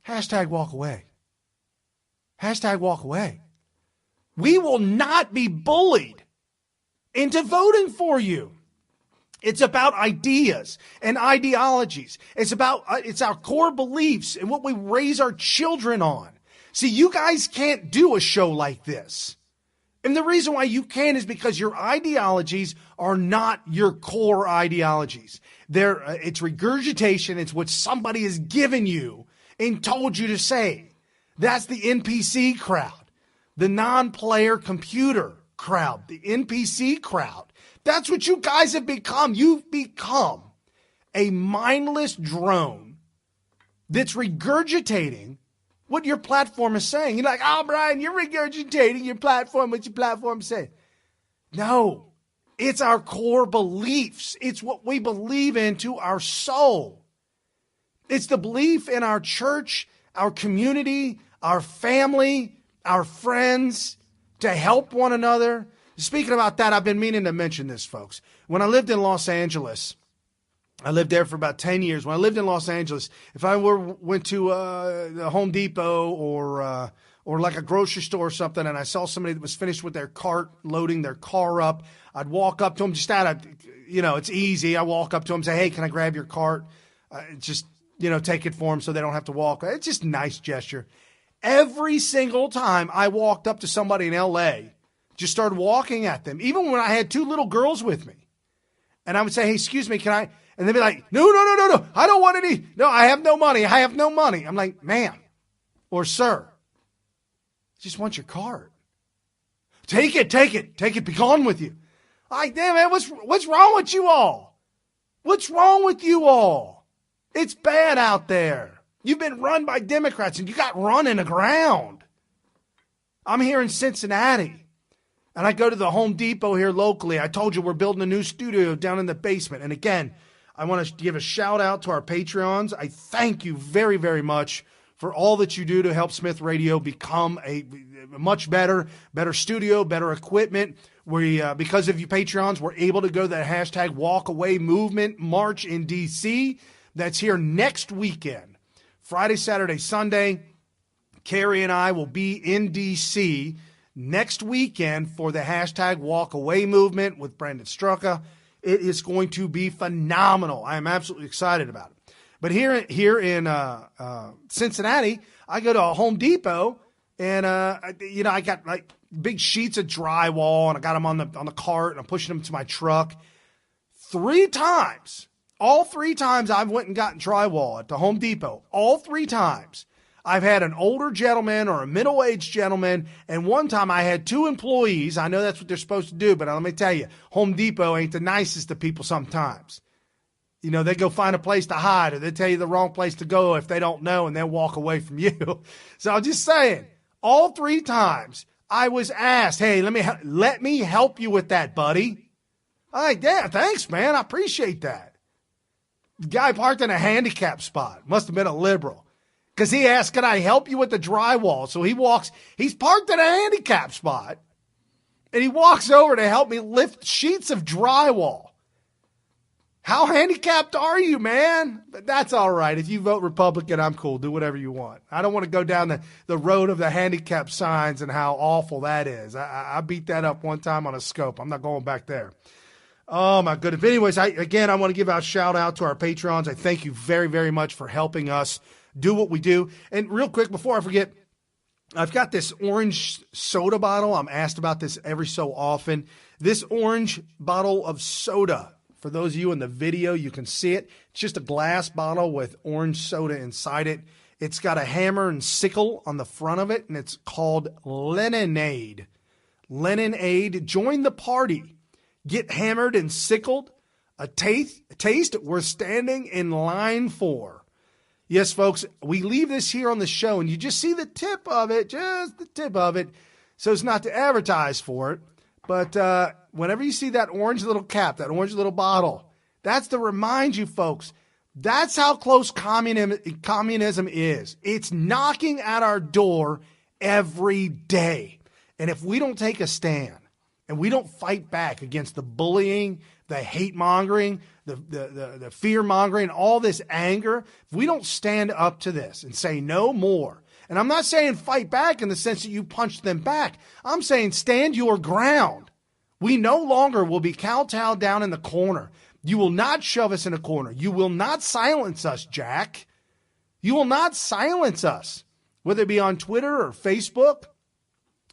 Hashtag walk away. Hashtag walk away. We will not be bullied into voting for you. It's about ideas and ideologies. It's our core beliefs and what we raise our children on. See, you guys can't do a show like this. And the reason why you can is because your ideologies are not your core ideologies. It's regurgitation. It's what somebody has given you and told you to say. That's the NPC crowd, the non-player computer crowd, the NPC crowd. That's what you guys have become. You've become a mindless drone that's regurgitating what your platform is saying. You're like, oh, Brian, you're regurgitating your platform, what your platform is saying. No, it's our core beliefs. It's what we believe in to our soul. It's the belief in our church, our community, our family, our friends, to help one another. Speaking about that, I've been meaning to mention this, folks. When I lived in Los Angeles, I lived there for about 10 years. When I lived in Los Angeles, if I went to the Home Depot or like a grocery store or something, and I saw somebody that was finished with their cart, loading their car up, I'd walk up to them just out of, it's easy. I walk up to them and say, hey, can I grab your cart? Take it for them so they don't have to walk. It's just a nice gesture. Every single time I walked up to somebody in L.A., just started walking at them, even when I had two little girls with me. And I would say, hey, excuse me, can I? And they'd be like, no, I don't want any. No, I have no money. I'm like, ma'am or sir, I just want your card. Take it, be gone with you. Like, damn, man, what's wrong with you all? What's wrong with you all? It's bad out there. You've been run by Democrats and you got run in the ground. I'm here in Cincinnati. And I go to the Home Depot here locally. I told you we're building a new studio down in the basement. And again, I want to give a shout out to our Patreons. I thank you very, very much for all that you do to help Smith Radio become a much better studio, better equipment. We, because of you Patreons, we're able to go to that hashtag WalkAway movement march in D.C. That's here next weekend. Friday, Saturday, Sunday. Carrie and I will be in D.C. next weekend for the hashtag WalkAway movement with Brandon Straka. It is going to be phenomenal. I am absolutely excited about it. But here in Cincinnati, I go to a Home Depot, and I got like big sheets of drywall, and I got them on the cart, and I'm pushing them to my truck. 3 times, all 3 times I've went and gotten drywall at the Home Depot, all 3 times, I've had an older gentleman or a middle-aged gentleman, and one time I had 2 employees. I know that's what they're supposed to do, but let me tell you, Home Depot ain't the nicest of people sometimes. They go find a place to hide, or they tell you the wrong place to go if they don't know, and they'll walk away from you. So I'm just saying, all 3 times I was asked, hey, let me help you with that, buddy. I'm like, yeah, thanks, man. I appreciate that. The guy parked in a handicap spot. Must have been a liberal. Because he asked, can I help you with the drywall? So he's parked in a handicap spot, and he walks over to help me lift sheets of drywall. How handicapped are you, man? But that's all right. If you vote Republican, I'm cool. Do whatever you want. I don't want to go down the road of the handicap signs and how awful that is. I beat that up one time on a scope. I'm not going back there. Oh, my goodness. But anyways, I want to give a shout out to our Patrons. I thank you very, very much for helping us do what we do. And real quick, before I forget, I've got this orange soda bottle. I'm asked about this every so often. This orange bottle of soda, for those of you in the video, you can see it. It's just a glass bottle with orange soda inside it. It's got a hammer and sickle on the front of it, and it's called Leninade. Leninade. Join the party. Get hammered and sickled. A taste worth standing in line for. Yes, folks, we leave this here on the show, and you just see the tip of it, just the tip of it, so it's not to advertise for it. But whenever you see that orange little cap, that orange little bottle, that's to remind you, folks, that's how close communism is. It's knocking at our door every day. And if we don't take a stand and we don't fight back against the bullying, the hate mongering, the fear mongering, all this anger, if we don't stand up to this and say no more, and I'm not saying fight back in the sense that you punch them back. I'm saying stand your ground. We no longer will be kowtowed down in the corner. You will not shove us in a corner. You will not silence us, Jack. You will not silence us, whether it be on Twitter or Facebook,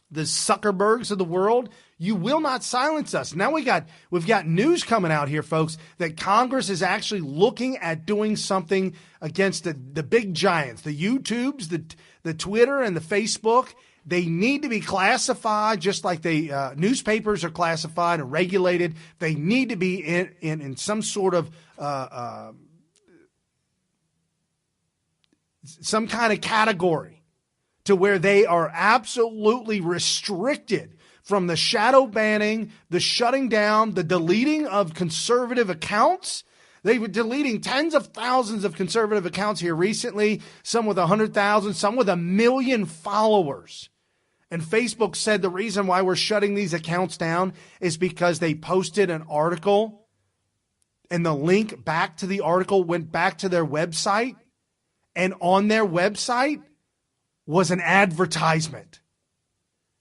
the Zuckerbergs of the world. You will not silence us. Now we've got news coming out here, folks, that Congress is actually looking at doing something against the big giants, the YouTubes, the Twitter and the Facebook. They need to be classified just like the newspapers are classified and regulated. They need to be in some sort of some kind of category to where they are absolutely restricted from the shadow banning, the shutting down, the deleting of conservative accounts. They were deleting tens of thousands of conservative accounts here recently, some with 100,000, some with 1 million followers. And Facebook said the reason why we're shutting these accounts down is because they posted an article and the link back to the article went back to their website, and on their website was an advertisement.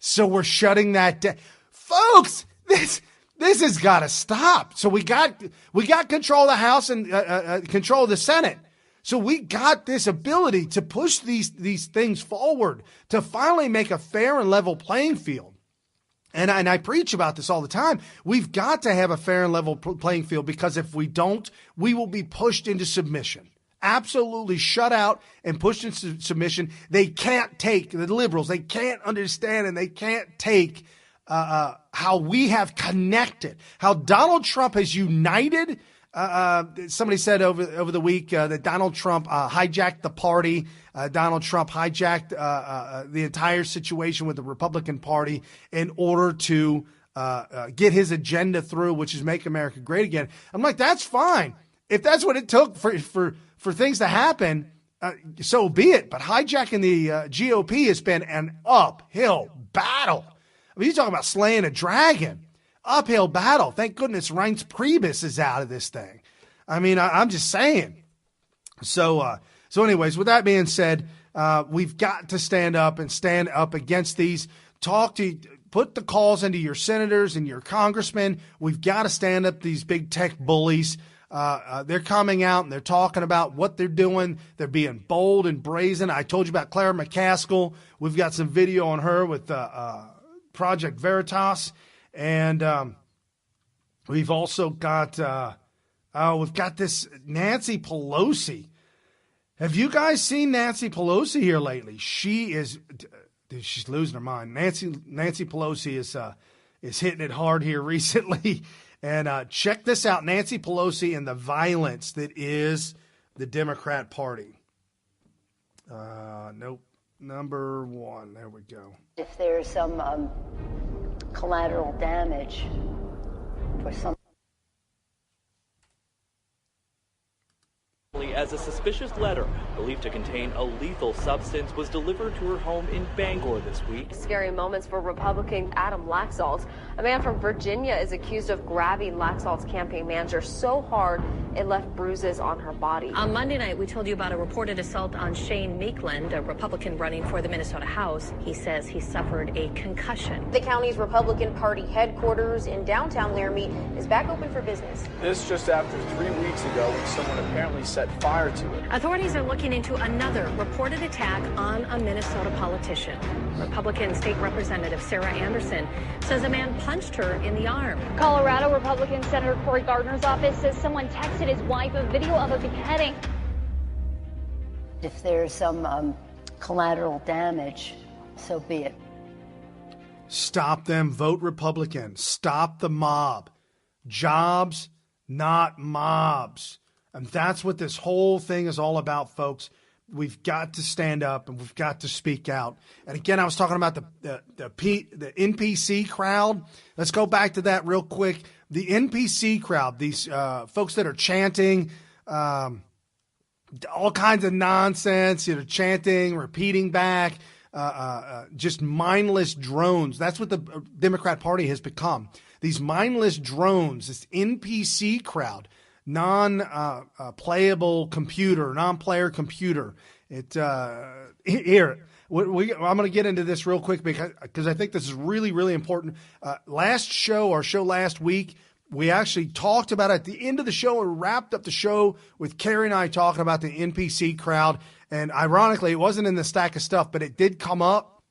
So we're shutting that down. Folks, this has got to stop. So we got control of the House and control of the Senate. So we got this ability to push these things forward to finally make a fair and level playing field. And I preach about this all the time. We've got to have a fair and level playing field, because if we don't, we will be pushed into submission. Absolutely shut out and pushed into submission. They can't take, the liberals, they can't understand and they can't take how we have connected, how Donald Trump has united. Somebody said over the week that Donald Trump hijacked the party. Donald Trump hijacked the entire situation with the Republican Party in order to get his agenda through, which is make America great again. I'm like, that's fine. If that's what it took for things to happen, so be it. But hijacking the GOP has been an uphill battle. I mean, you talk about slaying a dragon. Uphill battle. Thank goodness Reince Priebus is out of this thing. I mean, I'm just saying. So anyways, with that being said, we've got to stand up against these. Put the calls into your senators and your congressmen. We've got to stand up these big tech bullies. They're coming out and they're talking about what they're doing. They're being bold and brazen. I told you about Claire McCaskill. We've got some video on her with Project Veritas. And we've also got we've got this Nancy Pelosi. Have you guys seen Nancy Pelosi here lately? She's losing her mind. Nancy Pelosi is hitting it hard here recently. And check this out, Nancy Pelosi and the violence that is the Democrat Party. Nope. Number 1. There we go. If there's some collateral damage for some. As a suspicious letter believed to contain a lethal substance was delivered to her home in Bangor this week. Scary moments for Republican Adam Laxalt. A man from Virginia is accused of grabbing Laxalt's campaign manager so hard it left bruises on her body. On Monday night, we told you about a reported assault on Shane Meekland, a Republican running for the Minnesota House. He says he suffered a concussion. The county's Republican Party headquarters in downtown Laramie is back open for business. This just after 3 weeks ago when someone apparently set fire to it. Authorities are looking into another reported attack on a Minnesota politician. Republican State Representative Sarah Anderson says a man punched her in the arm. Colorado Republican Senator Cory Gardner's office says someone texted his wife a video of a beheading. If there's some collateral damage, so be it. Stop them. Vote Republican. Stop the mob. Jobs, not mobs. And that's what this whole thing is all about, folks. We've got to stand up and we've got to speak out. And again, I was talking about the NPC crowd. Let's go back to that real quick. The NPC crowd, these folks that are chanting all kinds of nonsense, chanting, repeating back, just mindless drones. That's what the Democrat Party has become. These mindless drones, this NPC crowd. Non-playable computer, non-player computer. Here, I'm going to get into this real quick because I think this is really, really important. Our show last week, we actually talked about it at the end of the show and wrapped up the show with Carrie and I talking about the NPC crowd. And ironically, it wasn't in the stack of stuff, but it did come up.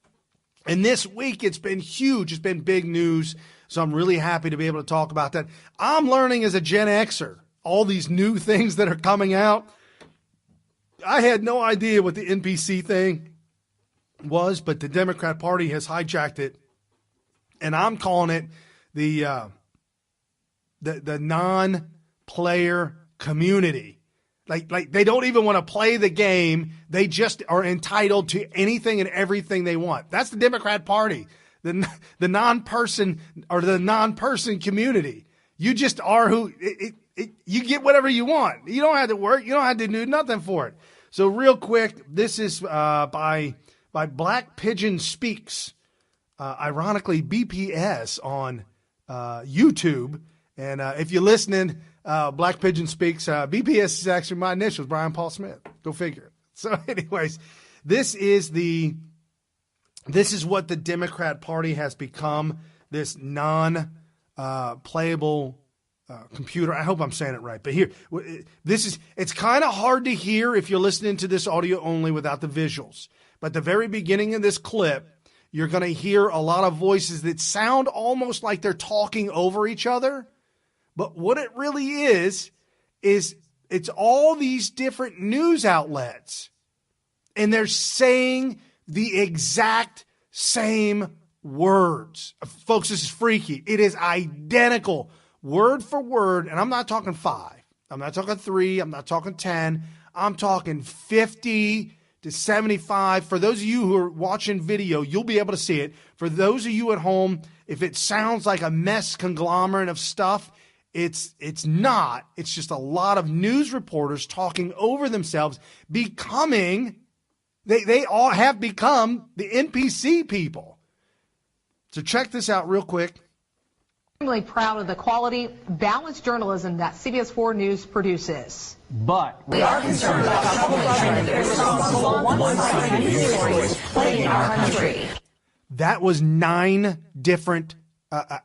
And this week, it's been huge. It's been big news. So I'm really happy to be able to talk about that. I'm learning as a Gen Xer. All these new things that are coming out. I had no idea what the NPC thing was, but the Democrat Party has hijacked it, and I'm calling it the non-player community. Like they don't even want to play the game. They just are entitled to anything and everything they want. That's the Democrat Party, the non-person or the non-person community. You just are who. You get whatever you want. You don't have to work. You don't have to do nothing for it. So real quick, this is by Black Pigeon Speaks, ironically BPS on YouTube. And if you're listening, Black Pigeon Speaks, BPS is actually my initials, Brian Paul Smith. Go figure. So anyways, this is what the Democrat Party has become, this non-playable computer. I hope I'm saying it right. But here, it's kind of hard to hear if you're listening to this audio only without the visuals. But the very beginning of this clip, you're going to hear a lot of voices that sound almost like they're talking over each other. But what it really is it's all these different news outlets. And they're saying the exact same words. Folks, this is freaky. It is identical. Word for word, and I'm not talking 5. I'm not talking 3. I'm not talking 10. I'm talking 50 to 75. For those of you who are watching video, you'll be able to see it. For those of you at home, if it sounds like a mess conglomerate of stuff, It's not. It's just a lot of news reporters talking over themselves, becoming, they all have become the NPC people. So check this out real quick. I'm really proud of the quality, balanced journalism that CBS 4 News produces. But we are concerned about public irresponsible, one-sided news stories plaguing our country. That was 9 different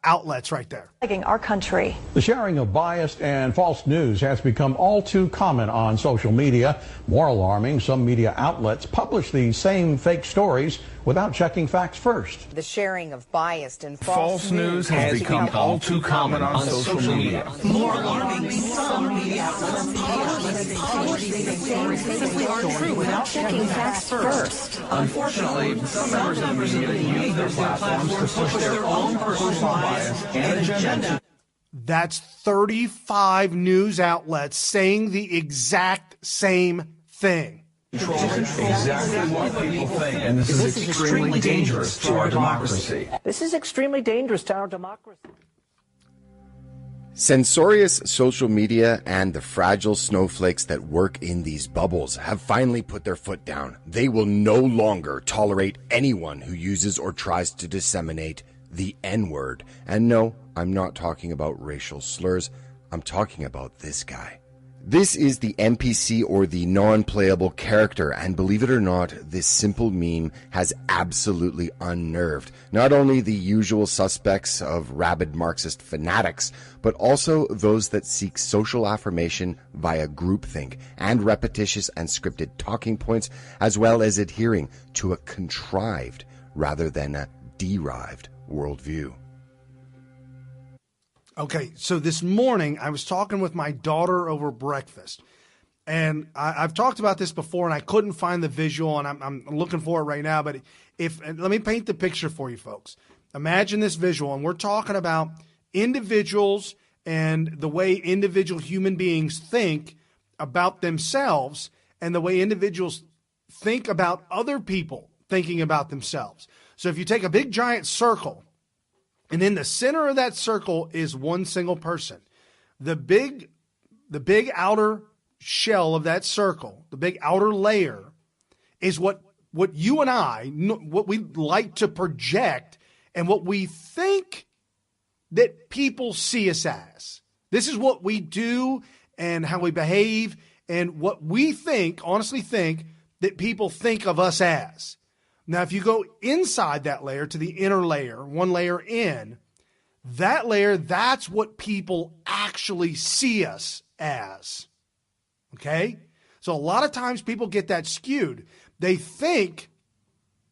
outlets right there. Plaguing our country. The sharing of biased and false news has become all too common on social media. More alarming, some media outlets publish these same fake stories without checking facts first. The sharing of biased and false news has become all too common on social media. More alarming, some media outlets publish these same fake stories without checking facts first. Unfortunately, some members of the media use their platforms to push their own personal bias and agenda. That's 35 news outlets saying the exact same thing. Exactly what people think, and this is extremely dangerous to our democracy. This is extremely dangerous to our democracy. Censorious social media and the fragile snowflakes that work in these bubbles have finally put their foot down. They will no longer tolerate anyone who uses or tries to disseminate the N-word. And no, I'm not talking about racial slurs. I'm talking about this guy. This is the NPC, or the non-playable character, and believe it or not, this simple meme has absolutely unnerved not only the usual suspects of rabid Marxist fanatics, but also those that seek social affirmation via groupthink and repetitious and scripted talking points, as well as adhering to a contrived rather than a derived worldview. Okay, so this morning I was talking with my daughter over breakfast, and I've talked about this before, and I couldn't find the visual, and I'm looking for it right now. But let me paint the picture for you folks. Imagine this visual, and we're talking about individuals and the way individual human beings think about themselves, and the way individuals think about other people thinking about themselves. So if you take a big giant circle, and in the center of that circle is one single person. The big outer shell of that circle, the big outer layer, is what you and I, what we like to project and what we think that people see us as. This is what we do and how we behave and what we honestly think that people think of us as. Now, if you go inside that layer to the inner layer, one layer in, that layer, that's what people actually see us as. Okay? So a lot of times people get that skewed. They think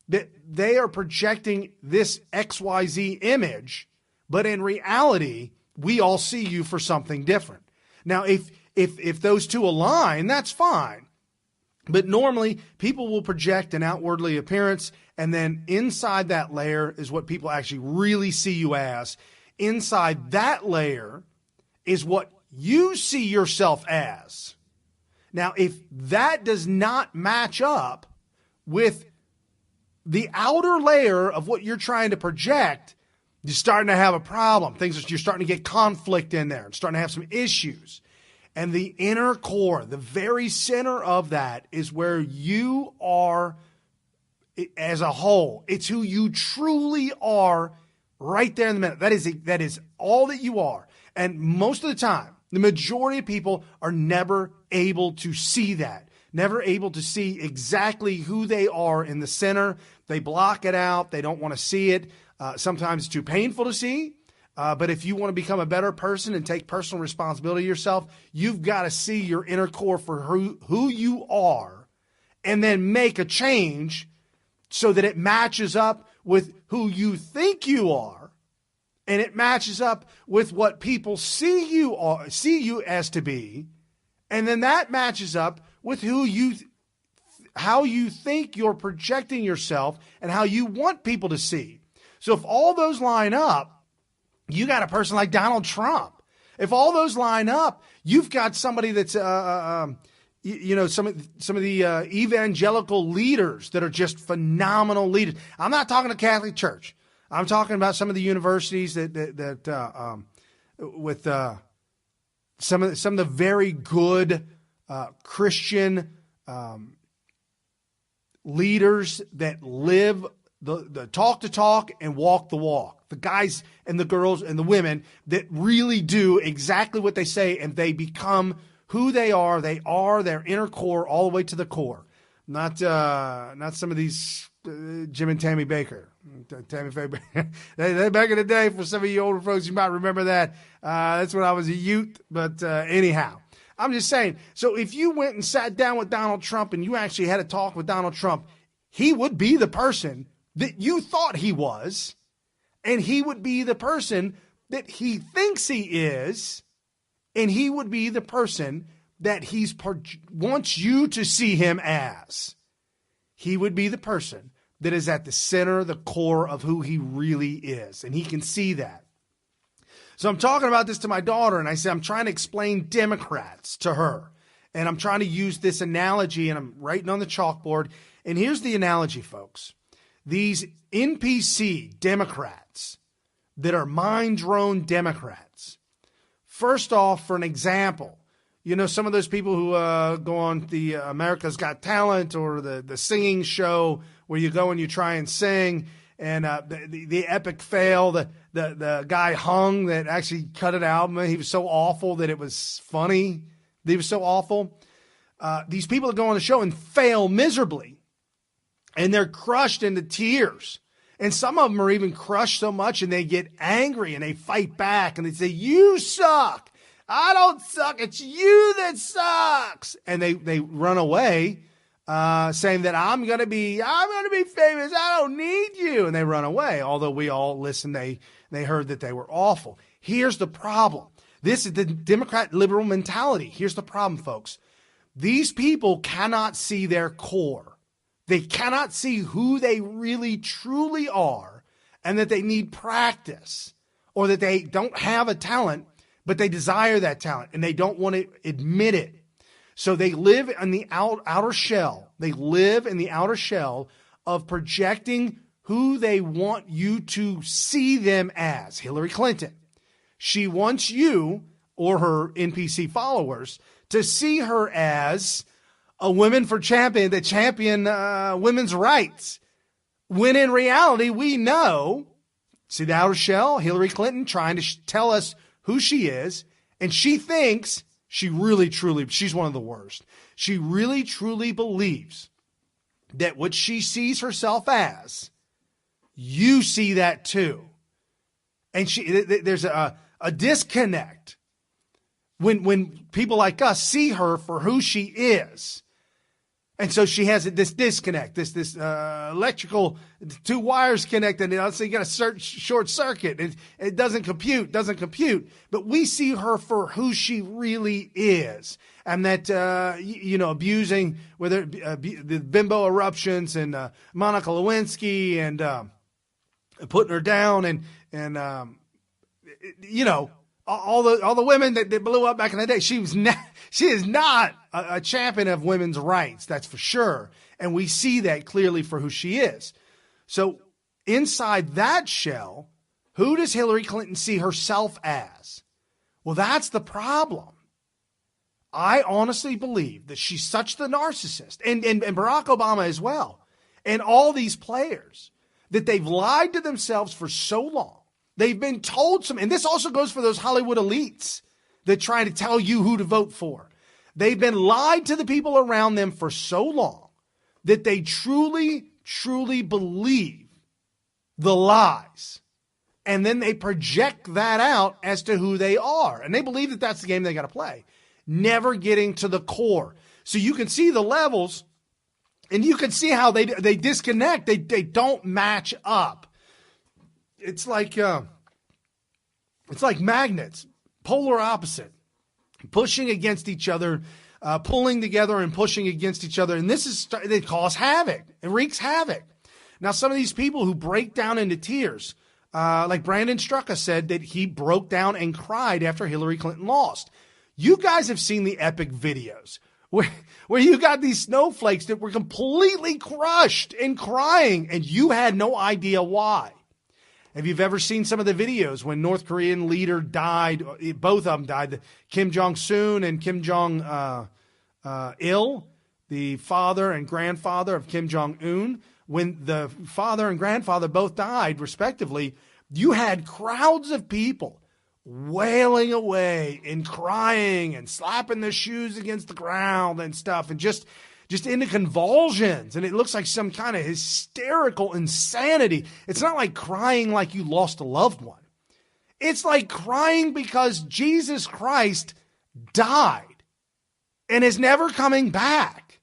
that they are projecting this XYZ image, but in reality, we all see you for something different. Now, if those two align, that's fine. But normally, people will project an outwardly appearance, and then inside that layer is what people actually really see you as. Inside that layer is what you see yourself as. Now, if that does not match up with the outer layer of what you're trying to project, you're starting to have a problem. You're starting to get conflict in there. It's starting to have some issues. And the inner core, the very center of that, is where you are as a whole. It's who you truly are right there in the middle. That is all that you are. And most of the time, the majority of people are never able to see that, never able to see exactly who they are in the center. They block it out. They don't want to see it. Sometimes it's too painful to see. But if you want to become a better person and take personal responsibility of yourself, you've got to see your inner core for who you are and then make a change so that it matches up with who you think you are, and it matches up with what people see you as to be, and then that matches up with how you think you're projecting yourself and how you want people to see. So if all those line up, you got a person like Donald Trump. If all those line up, you've got somebody that's, some of the evangelical leaders that are just phenomenal leaders. I'm not talking the Catholic Church. I'm talking about some of the universities that with some of the very good Christian leaders that live the talk the talk and walk the walk. The guys and the girls and the women that really do exactly what they say, and they become who they are. They are their inner core all the way to the core. Not some of these Jim and Tammy Baker. Tammy Faye Baker. they back in the day, for some of you older folks, you might remember that. That's when I was a youth. But anyhow, I'm just saying. So if you went and sat down with Donald Trump and you actually had a talk with Donald Trump, he would be the person that you thought he was, and he would be the person that he thinks he is, and he would be the person that wants you to see him as. He would be the person that is at the center, the core of who he really is, and he can see that. So I'm talking about this to my daughter, and I say I'm trying to explain Democrats to her, and I'm trying to use this analogy, and I'm writing on the chalkboard, and here's the analogy, folks. These NPC Democrats that are mind-drone Democrats. First off, for an example, you know, some of those people who go on the America's Got Talent or the singing show where you go and you try and sing, and the epic fail, the guy hung that actually cut an album. He was so awful that it was funny. He was so awful. These people that go on the show and fail miserably, and they're crushed into tears. And some of them are even crushed so much and they get angry and they fight back and they say, "You suck. I don't suck. It's you that sucks." And they run away saying that I'm going to be famous. I don't need you. And they run away. Although we all listened, they heard that they were awful. Here's the problem. This is the Democrat liberal mentality. Here's the problem, folks. These people cannot see their core. They cannot see who they really truly are, and that they need practice, or that they don't have a talent, but they desire that talent and they don't want to admit it. So they live in the outer shell. They live in the outer shell of projecting who they want you to see them as. Hillary Clinton. She wants you or her NPC followers to see her as a woman for champion that champion women's rights. When in reality, we know, see the outer shell, Hillary Clinton trying to tell us who she is, and she thinks she's one of the worst. She really, truly believes that what she sees herself as, you see that too. And there's a disconnect when people like us see her for who she is. And so she has this disconnect, this electrical, two wires connected, and so you got a short circuit. It doesn't compute. But we see her for who she really is, and that abusing, whether the bimbo eruptions and Monica Lewinsky and putting her down, and all the women that blew up back in the day. She is not a champion of women's rights, that's for sure. And we see that clearly for who she is. So inside that shell, who does Hillary Clinton see herself as? Well, that's the problem. I honestly believe that she's such the narcissist, and Barack Obama as well, and all these players, that they've lied to themselves for so long. They've been told and this also goes for those Hollywood elites that try to tell you who to vote for. They've been lied to the people around them for so long that they truly, truly believe the lies. And then they project that out as to who they are. And they believe that that's the game they got to play. Never getting to the core. So you can see the levels, and you can see how they disconnect. They don't match up. It's like magnets, polar opposite, pushing against each other, pulling together and pushing against each other. And they cause havoc. It wreaks havoc. Now, some of these people who break down into tears, like Brandon Straka said that he broke down and cried after Hillary Clinton lost. You guys have seen the epic videos where you got these snowflakes that were completely crushed and crying, and you had no idea why. If you've ever seen some of the videos when North Korean leader died, both of them died, Kim Jong-un and Kim Jong-il, the father and grandfather of Kim Jong-un, when the father and grandfather both died, respectively, you had crowds of people wailing away and crying and slapping their shoes against the ground and stuff and just into convulsions. And it looks like some kind of hysterical insanity. It's not like crying like you lost a loved one. It's like crying because Jesus Christ died and is never coming back.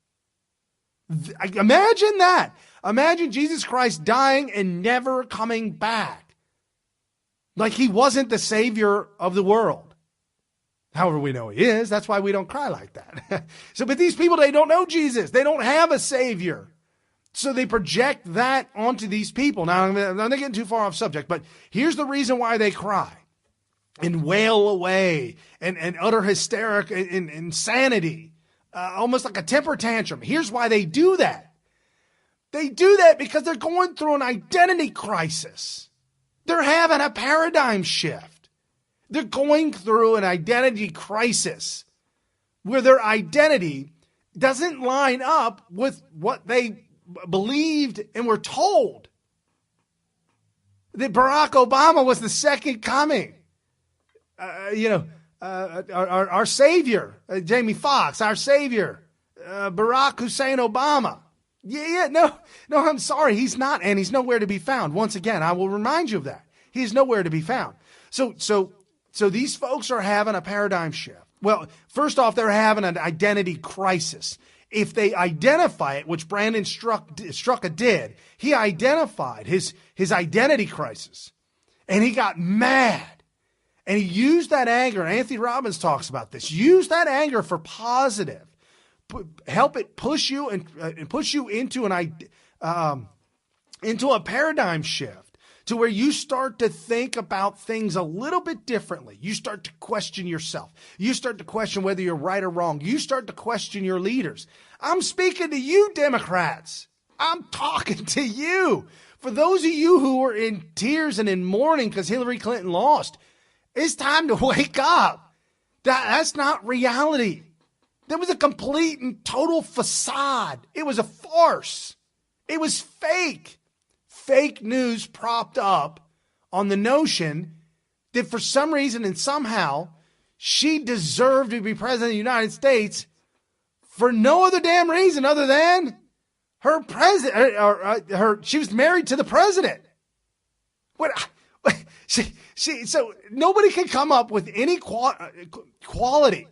Imagine that. Imagine Jesus Christ dying and never coming back. Like he wasn't the savior of the world. However, we know he is. That's why we don't cry like that. But these people, they don't know Jesus. They don't have a savior. So they project that onto these people. Now, I'm not getting too far off subject, but here's the reason why they cry and wail away and utter hysteric and insanity, almost like a temper tantrum. Here's why they do that. They do that because they're going through an identity crisis. They're having a paradigm shift. They're going through an identity crisis where their identity doesn't line up with what they believed and were told. That Barack Obama was the second coming. Our savior, Jamie Foxx, our savior, Barack Hussein Obama. No, I'm sorry. He's not, and he's nowhere to be found. Once again, I will remind you of that. He's nowhere to be found. So these folks are having a paradigm shift. Well, first off, they're having an identity crisis. If they identify it, which Brandon Straka did, he identified his identity crisis, and he got mad. And he used that anger, and Anthony Robbins talks about this, use that anger for positive. Help it push you and push you into a paradigm shift. To where you start to think about things a little bit differently. You start to question yourself. You start to question whether you're right or wrong. You start to question your leaders. I'm speaking to you, Democrats. I'm talking to you. For those of you who are in tears and in mourning because Hillary Clinton lost, it's time to wake up. That's not reality. That was a complete and total facade. It was a farce. It was fake. Fake news propped up on the notion that for some reason and somehow she deserved to be president of the United States for no other damn reason other than her president, she was married to the president. So nobody can come up with any quality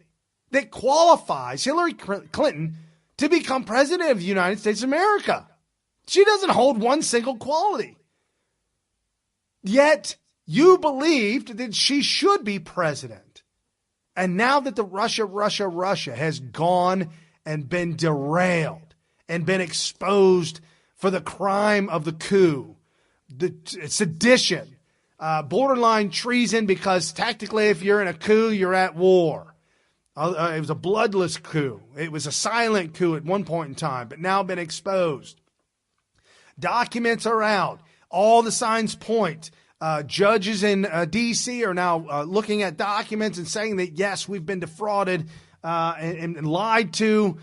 that qualifies Hillary Clinton to become president of the United States of America. She doesn't hold one single quality. Yet you believed that she should be president. And now that the Russia has gone and been derailed and been exposed for the crime of the coup, the sedition, borderline treason, because tactically if you're in a coup, you're at war. It was a bloodless coup. It was a silent coup at one point in time, but now been exposed. Documents are out. All the signs point. Judges in D.C. are now looking at documents and saying that, yes, we've been defrauded and lied to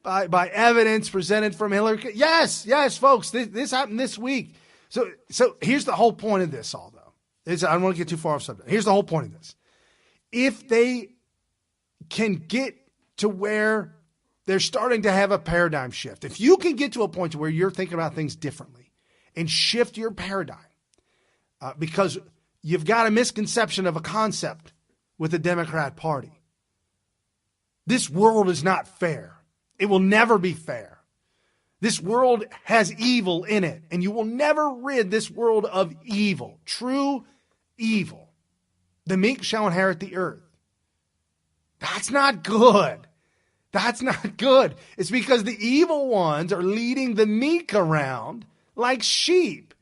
by evidence presented from Hillary. Yes, folks, this happened this week. So here's the whole point of this all, though. I don't want to get too far off subject. Here's the whole point of this. If they can get to where they're starting to have a paradigm shift. If you can get to a point to where you're thinking about things differently and shift your paradigm, because you've got a misconception of a concept with the Democrat Party. This world is not fair. It will never be fair. This world has evil in it, and you will never rid this world of evil, true evil. The meek shall inherit the earth. That's not good. That's not good. It's because the evil ones are leading the meek around like sheep.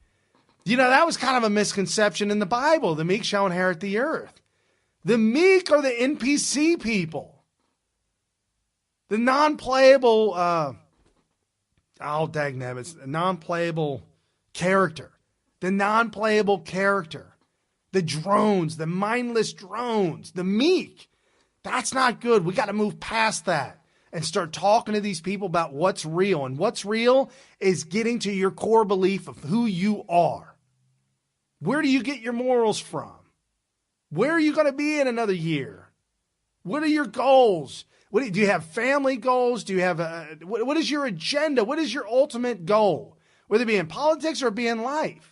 That was kind of a misconception in the Bible. The meek shall inherit the earth. The meek are the NPC people. The non-playable, it's a non-playable character the non-playable character, the drones, the mindless drones, the meek. That's not good. We got to move past that and start talking to these people about what's real. And what's real is getting to your core belief of who you are. Where do you get your morals from? Where are you going to be in another year? What are your goals? Do you have family goals? Do you have what is your agenda? What is your ultimate goal? Whether it be in politics or be in life.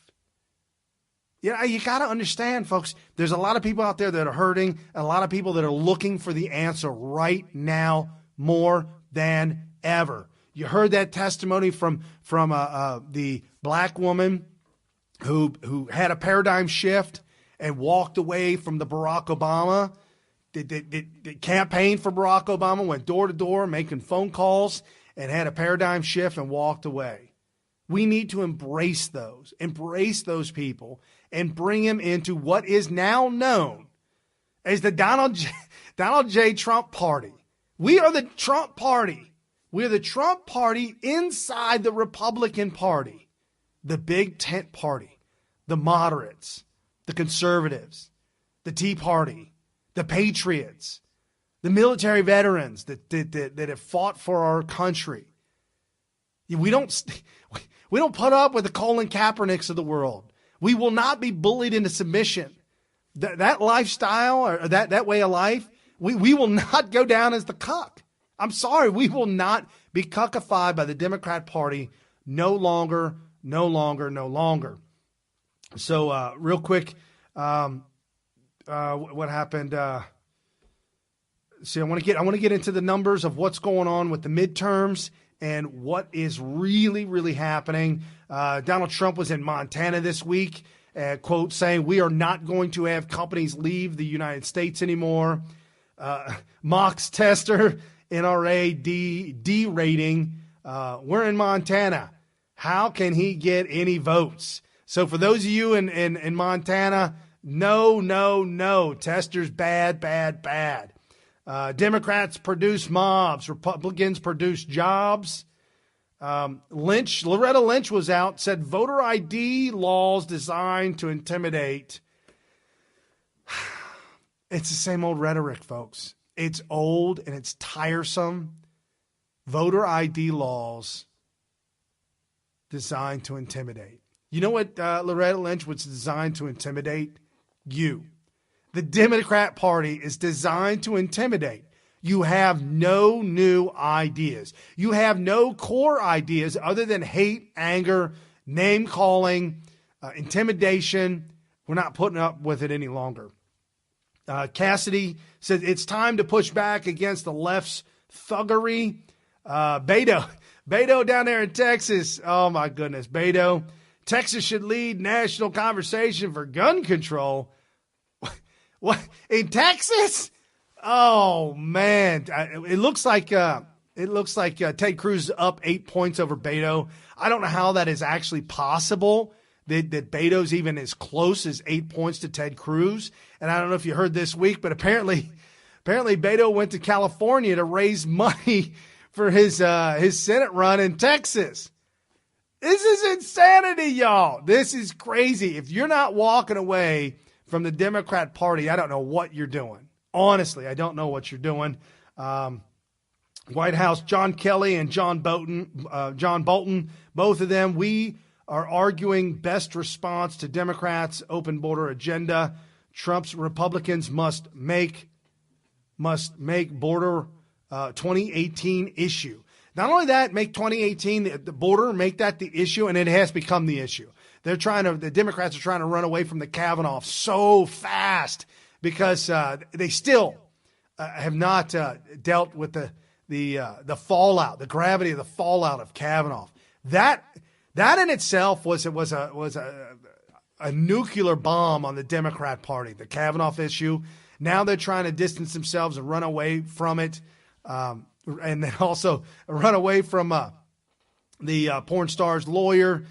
You know, you got to understand, folks, there's a lot of people out there that are hurting, a lot of people that are looking for the answer right now more than ever. You heard that testimony from the black woman who had a paradigm shift and walked away from the Barack Obama. The campaign for Barack Obama, went door to door making phone calls and had a paradigm shift and walked away. We need to embrace those people and bring them into what is now known as the Donald J. Trump Party. We are the Trump Party. We are the Trump Party inside the Republican Party, the big tent party, the moderates, the conservatives, the Tea Party, the patriots, the military veterans that have fought for our country. We don't put up with the Colin Kaepernicks of the world. We will not be bullied into submission. That lifestyle or that way of life, we will not go down as the cuck. I'm sorry, we will not be cuckified by the Democrat Party no longer. So real quick, what happened? See, I want to get into the numbers of what's going on with the midterms and what is really, really happening. Donald Trump was in Montana this week, quote, saying, "We are not going to have companies leave the United States anymore." Mox tester, NRA D rating. We're in Montana. How can he get any votes? So for those of you in Montana, no. Tester's bad. Democrats produce mobs. Republicans produce jobs. Loretta Lynch was out, said voter ID laws designed to intimidate. It's the same old rhetoric, folks. It's old and it's tiresome. Voter ID laws designed to intimidate. You know what Loretta Lynch was designed to intimidate? You. The Democrat Party is designed to intimidate. You have no new ideas. You have no core ideas other than hate, anger, name-calling, intimidation. We're not putting up with it any longer. Cassidy said it's time to push back against the left's thuggery. Beto down there in Texas. Oh, my goodness. Beto. Texas should lead national conversation for gun control. What? In Texas? Oh, man. It looks like Ted Cruz is up 8 points over Beto. I don't know how that is actually possible, that Beto's even as close as 8 points to Ted Cruz. And I don't know if you heard this week, but apparently Beto went to California to raise money for his Senate run in Texas. This is insanity, y'all. This is crazy. If you're not walking away from the Democrat Party, I don't know what you're doing. Honestly, I don't know what you're doing. White House, John Kelly and John Bolton, both of them, we are arguing best response to Democrats' open border agenda. Trump's Republicans must make border 2018 issue. Not only that, make 2018 the border, make that the issue, and it has become the issue. The Democrats are trying to run away from the Kavanaugh so fast because they still have not dealt with the fallout, the gravity of the fallout of Kavanaugh. That in itself was a nuclear bomb on the Democrat Party, the Kavanaugh issue. Now they're trying to distance themselves and run away from it, and then also run away from the porn star's lawyer.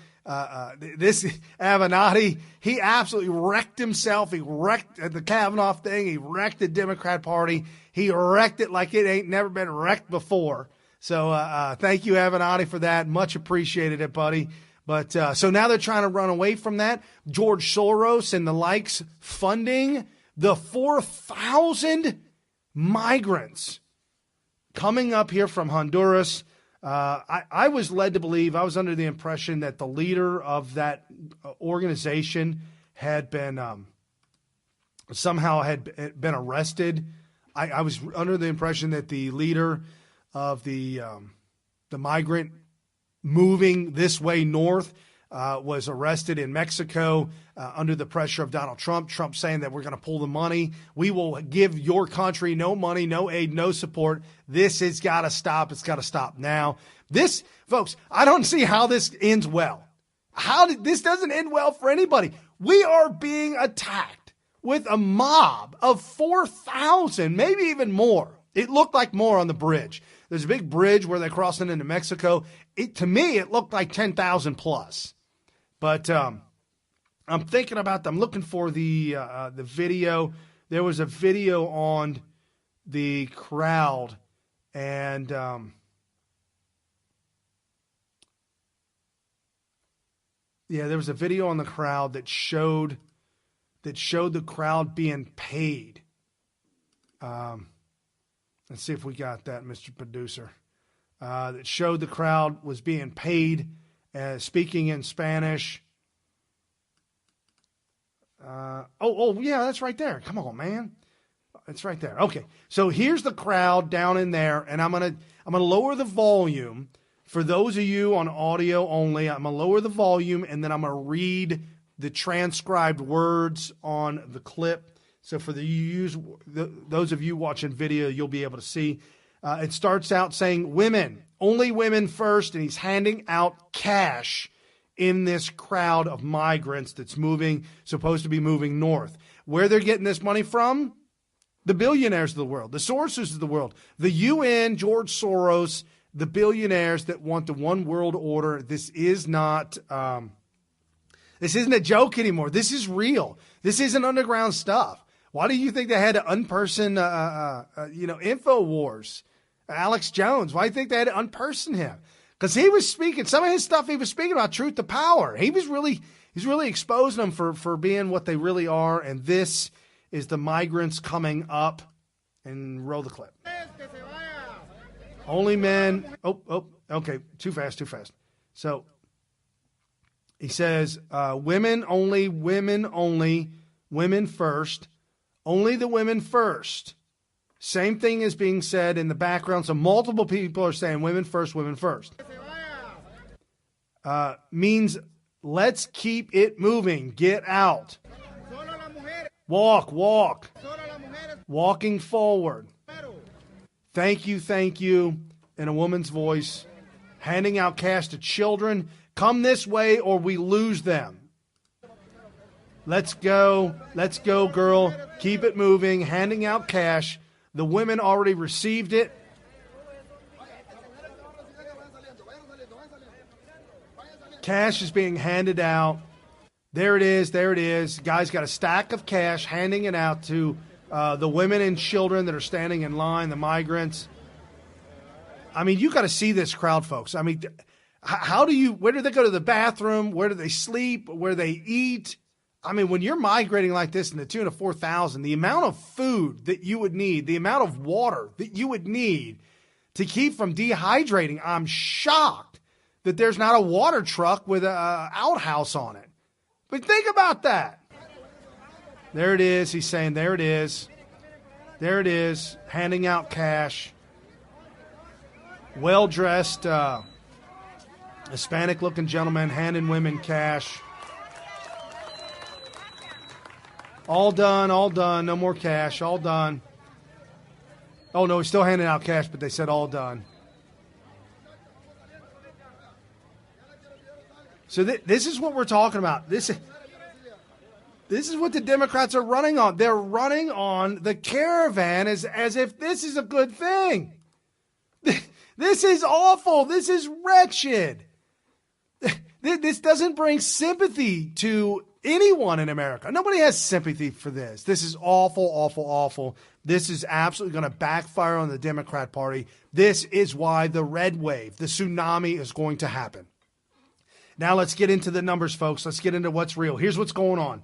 This Avenatti, he absolutely wrecked himself. He wrecked the Kavanaugh thing. He wrecked the Democrat Party. He wrecked it like it ain't never been wrecked before. So thank you, Avenatti, for that. Much appreciated it, buddy. But so now they're trying to run away from that. George Soros and the likes funding the 4,000 migrants coming up here from Honduras. I was led to believe, I was under the impression that the leader of that organization had been somehow had been arrested. I was under the impression that the leader of the migrant moving this way north was arrested in Mexico under the pressure of Donald Trump. Trump saying that we're going to pull the money. We will give your country no money, no aid, no support. This has got to stop. It's got to stop now. This, folks, I don't see how this ends well. This doesn't end well for anybody. We are being attacked with a mob of 4,000, maybe even more. It looked like more on the bridge. There's a big bridge where they're crossing into Mexico. To me, it looked like 10,000 plus. But I'm thinking about I'm looking for the video. There was a video on the crowd, and there was a video on the crowd that showed the crowd being paid. Let's see if we got that, Mr. Producer. That showed the crowd was being paid, speaking in Spanish. Yeah, that's right there. Come on, man. It's right there. Okay, so here's the crowd down in there, and I'm gonna lower the volume for those of you on audio only. I'm gonna lower the volume, and then I'm gonna read the transcribed words on the clip. So for those of you watching video, you'll be able to see. It starts out saying women, only women first, and he's handing out cash in this crowd of migrants that's supposed to be moving north. Where they're getting this money from? The billionaires of the world, the sources of the world, the UN, George Soros, the billionaires that want the one world order. This is not, this isn't a joke anymore. This is real. This isn't underground stuff. Why do you think they had to unperson, InfoWars, Alex Jones? Why do you think they had to unperson him? Because he was speaking, some of his stuff he was speaking about truth to power. He's really exposing them for being what they really are. And this is the migrants coming up. And roll the clip. Only men. Okay. Too fast. So he says, women only, women first. Only the women first. Same thing is being said in the background. So multiple people are saying women first, women first. Means let's keep it moving. Get out. Walk. Walking forward. Thank you. In a woman's voice. Handing out cash to children. Come this way or we lose them. Let's go, girl. Keep it moving. Handing out cash. The women already received it. Cash is being handed out. There it is. Guy's got a stack of cash, handing it out to the women and children that are standing in line, the migrants. I mean, you got to see this crowd, folks. I mean, where do they go to the bathroom? Where do they sleep? Where do they eat? I mean, when you're migrating like this in the tune of 4,000, the amount of food that you would need, the amount of water that you would need to keep from dehydrating, I'm shocked that there's not a water truck with an outhouse on it. But think about that. There it is. He's saying, there it is. There it is. Handing out cash. Well-dressed, Hispanic-looking gentleman handing women cash. All done. No more cash. All done. Oh, no, he's still handing out cash, but they said all done. So this is what we're talking about. This is what the Democrats are running on. They're running on the caravan as if this is a good thing. This is awful. This is wretched. This doesn't bring sympathy to anyone in America. Nobody has sympathy for this. This is awful. This is absolutely going to backfire on the Democrat Party. This is why the red wave, the tsunami, is going to happen. Now let's get into the numbers, folks. Let's get into what's real. Here's what's going on.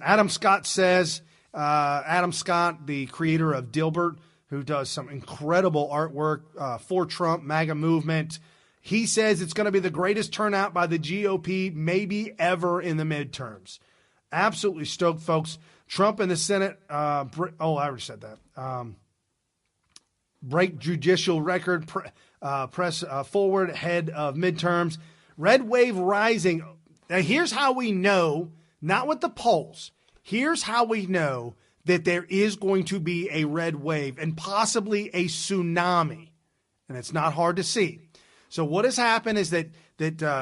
Adam Scott says, Adam Scott, the creator of Dilbert, who does some incredible artwork for Trump, MAGA movement, he says it's going to be the greatest turnout by the GOP maybe ever in the midterms. Absolutely stoked, folks. Trump in the Senate, I already said that. Break judicial record, press forward ahead of midterms. Red wave rising. Now, here's how we know, not with the polls. Here's how we know that there is going to be a red wave and possibly a tsunami. And it's not hard to see. So what has happened is that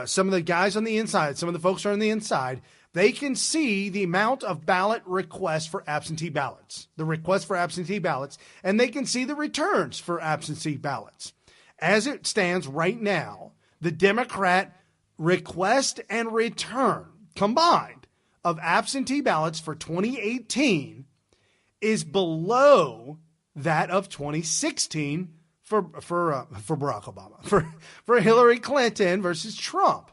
some of the guys on the inside, some of the folks are on the inside, they can see the amount of ballot requests for absentee ballots, and they can see the returns for absentee ballots. As it stands right now, the Democrat request and return combined of absentee ballots for 2018 is below that of 2016 for Barack Obama, for Hillary Clinton versus Trump.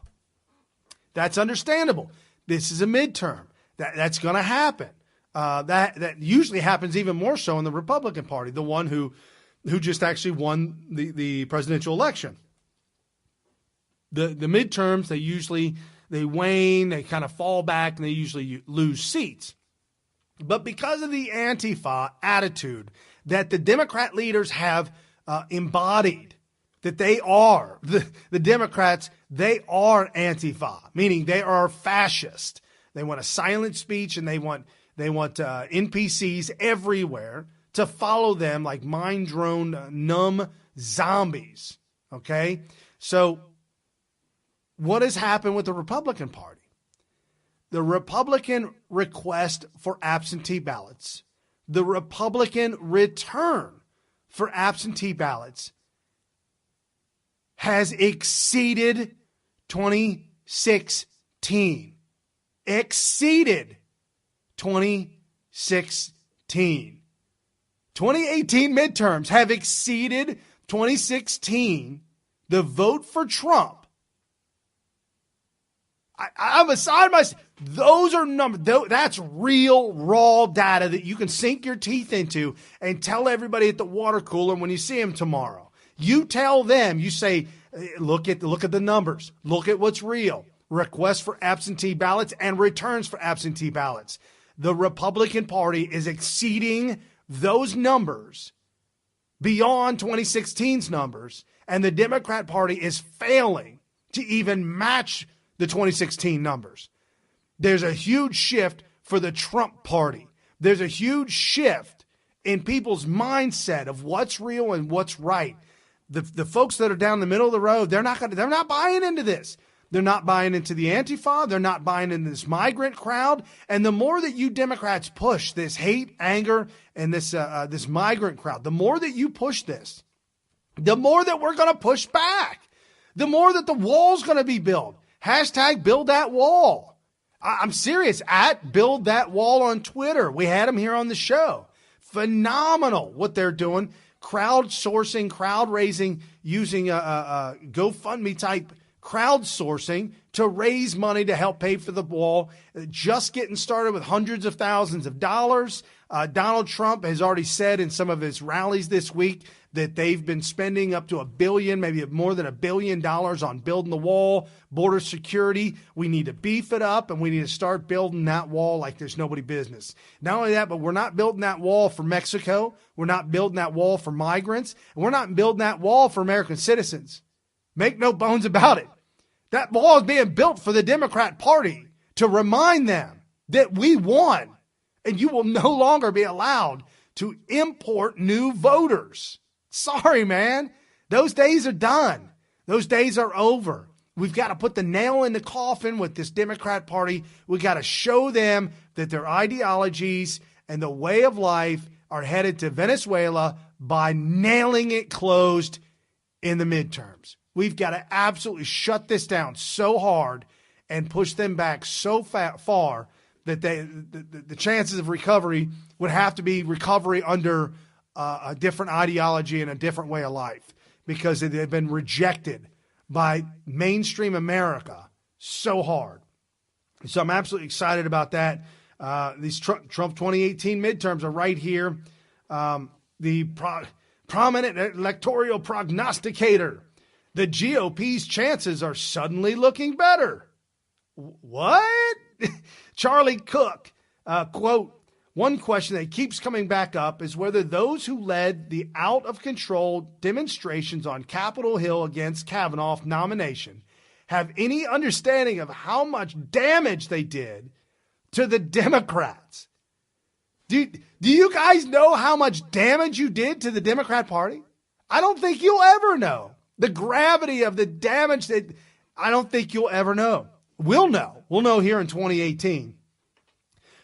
That's understandable. This is a midterm. That's going to happen. That usually happens even more so in the Republican Party, the one who just actually won the presidential election. The midterms, they wane, they kind of fall back, and they usually lose seats. But because of the Antifa attitude that the Democrat leaders have embodied, that they are, the Democrats, they are Antifa, meaning they are fascist. They want a silent speech, and they want NPCs everywhere to follow them like mind-drone, numb zombies, okay? So what has happened with the Republican Party? The Republican request for absentee ballots, the Republican return for absentee ballots has exceeded 2016. Exceeded 2016. 2018 midterms have exceeded 2016. The vote for Trump. I'm aside myself. Those are numbers. That's real, raw data that you can sink your teeth into and tell everybody at the water cooler when you see them tomorrow. You tell them, you say, look at the numbers. Look at what's real. Requests for absentee ballots and returns for absentee ballots. The Republican Party is exceeding those numbers beyond 2016's numbers, and the Democrat Party is failing to even match the 2016 numbers. There's a huge shift for the Trump Party. There's a huge shift in people's mindset of what's real and what's right. The folks that are down the middle of the road, they're not buying into this. They're not buying into the Antifa. They're not buying into this migrant crowd. And the more that you Democrats push this hate, anger, and this migrant crowd, the more that you push this, the more that we're going to push back. The more that the wall's going to be built. Hashtag build that wall. I'm serious. At build that wall on Twitter. We had them here on the show. Phenomenal what they're doing. Crowdsourcing, crowd raising, using a GoFundMe type crowdsourcing to raise money to help pay for the wall. Just getting started with hundreds of thousands of dollars. Donald Trump has already said in some of his rallies this week that they've been spending up to $1 billion, maybe more than $1 billion on building the wall, border security. We need to beef it up, and we need to start building that wall like there's nobody business. Not only that, but we're not building that wall for Mexico. We're not building that wall for migrants. And we're not building that wall for American citizens. Make no bones about it. That wall is being built for the Democrat Party to remind them that we won, and you will no longer be allowed to import new voters. Sorry, man. Those days are done. Those days are over. We've got to put the nail in the coffin with this Democrat Party. We've got to show them that their ideologies and the way of life are headed to Venezuela by nailing it closed in the midterms. We've got to absolutely shut this down so hard and push them back so far that the chances of recovery would have to be recovery under a different ideology and a different way of life, because they've been rejected by mainstream America so hard. So I'm absolutely excited about that. These Trump 2018 midterms are right here. The prominent electoral prognosticator, the GOP's chances are suddenly looking better. What? Charlie Cook, quote, one question that keeps coming back up is whether those who led the out-of-control demonstrations on Capitol Hill against Kavanaugh's nomination have any understanding of how much damage they did to the Democrats. Do you guys know how much damage you did to the Democrat Party? I don't think you'll ever know. The gravity of the damage that I don't think you'll ever know. We'll know. We'll know here in 2018.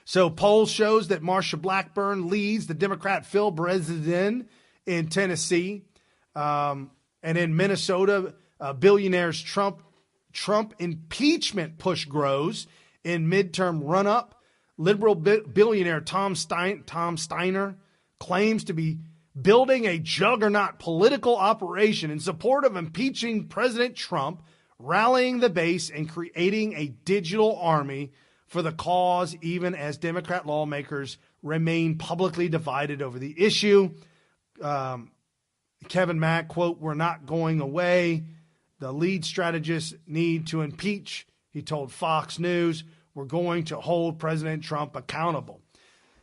So polls shows that Marsha Blackburn leads the Democrat Phil Bredesen in Tennessee. And in Minnesota, billionaires Trump impeachment push grows in midterm run-up. Liberal billionaire Tom Steiner claims to be building a juggernaut political operation in support of impeaching President Trump, rallying the base and creating a digital army for the cause, even as Democrat lawmakers remain publicly divided over the issue. Kevin Mack, quote, "We're not going away. The lead strategists need to impeach," he told Fox News. "We're going to hold President Trump accountable."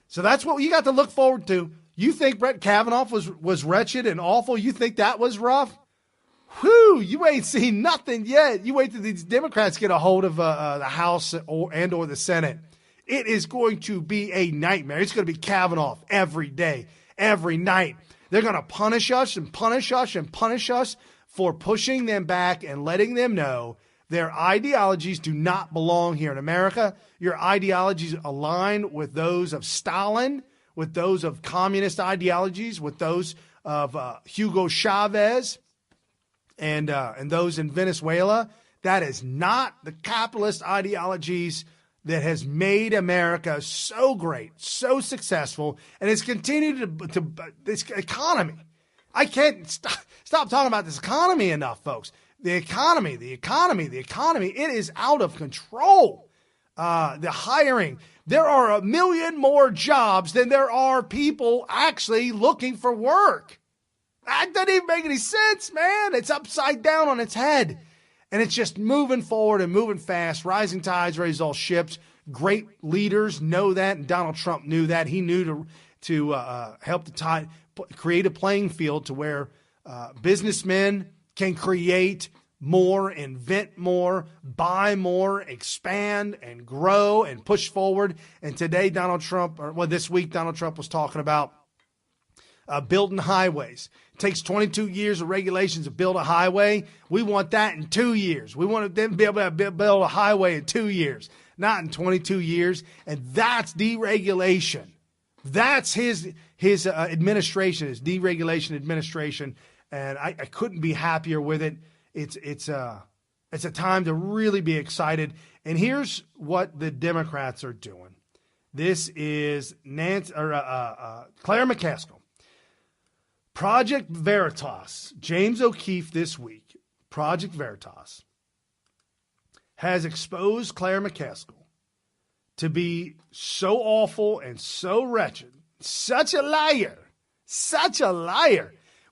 So that's what you got to look forward to. You think Brett Kavanaugh was wretched and awful? You think that was rough? Whew, you ain't seen nothing yet. You wait till these Democrats get a hold of the House or the Senate. It is going to be a nightmare. It's going to be Kavanaugh every day, every night. They're going to punish us and punish us and punish us for pushing them back and letting them know their ideologies do not belong here in America. Your ideologies align with those of Stalin, with those of communist ideologies, with those of Hugo Chavez, and those in Venezuela. That is not the capitalist ideologies that has made America so great, so successful, and has continued to this economy. I can't stop talking about this economy enough, folks. The economy, it is out of control. The hiring, there are 1 million more jobs than there are people actually looking for work. That doesn't even make any sense, man. It's upside down on its head. And it's just moving forward and moving fast. Rising tides raise all ships. Great leaders know that, and Donald Trump knew that. He knew to help the tide, create a playing field to where businessmen can create more, invent more, buy more, expand and grow and push forward. And today, this week, Donald Trump was talking about building highways. It takes 22 years of regulations to build a highway. We want that in 2 years. We want them to be able to build a highway in 2 years, not in 22 years. And that's deregulation. That's his administration, his deregulation administration. And I couldn't be happier with it. It's a time to really be excited. And here's what the Democrats are doing. This is Claire McCaskill. Project Veritas, James O'Keefe this week, Project Veritas, has exposed Claire McCaskill to be so awful and so wretched, such a liar,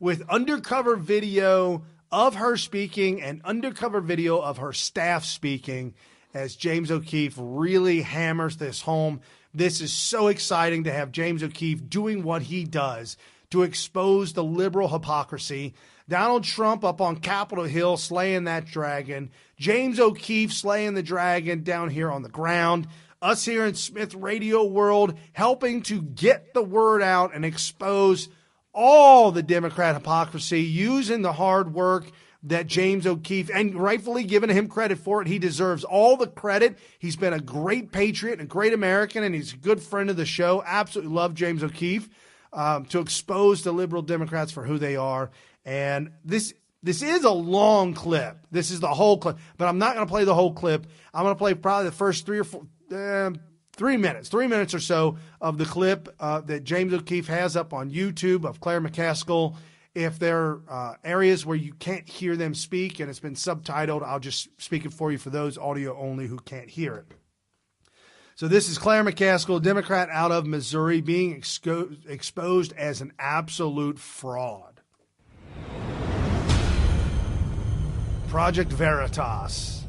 with undercover video of her speaking and undercover video of her staff speaking as James O'Keefe really hammers this home. This is so exciting to have James O'Keefe doing what he does to expose the liberal hypocrisy. Donald Trump up on Capitol Hill slaying that dragon. James O'Keefe slaying the dragon down here on the ground. Us here in Smith Radio World helping to get the word out and expose all the Democrat hypocrisy, using the hard work that James O'Keefe, and rightfully giving him credit for it. He deserves all the credit. He's been a great patriot, a great American, and he's a good friend of the show. Absolutely love James O'Keefe. To expose the liberal Democrats for who they are. And this is a long clip. This is the whole clip, but I'm not going to play the whole clip. I'm going to play probably the first 3 minutes or so of the clip that James O'Keefe has up on YouTube of Claire McCaskill. If there are areas where you can't hear them speak and it's been subtitled, I'll just speak it for you for those audio only who can't hear it. So this is Claire McCaskill, Democrat out of Missouri, being exposed as an absolute fraud. Project Veritas.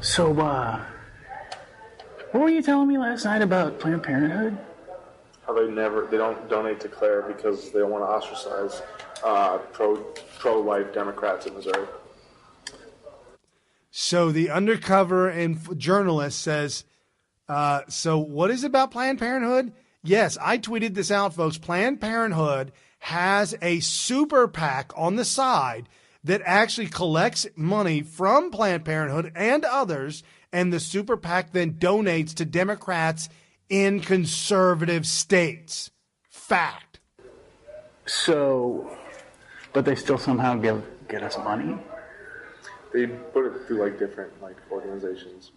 So, what were you telling me last night about Planned Parenthood? How they don't donate to Claire because they don't want to ostracize pro-life Democrats in Missouri. So the undercover journalist says, so what is it about Planned Parenthood? Yes, I tweeted this out, folks. Planned Parenthood has a super PAC on the side that actually collects money from Planned Parenthood and others, and the super PAC then donates to Democrats in conservative states. Fact. So, but they still somehow get us money? They put it through like different organizations.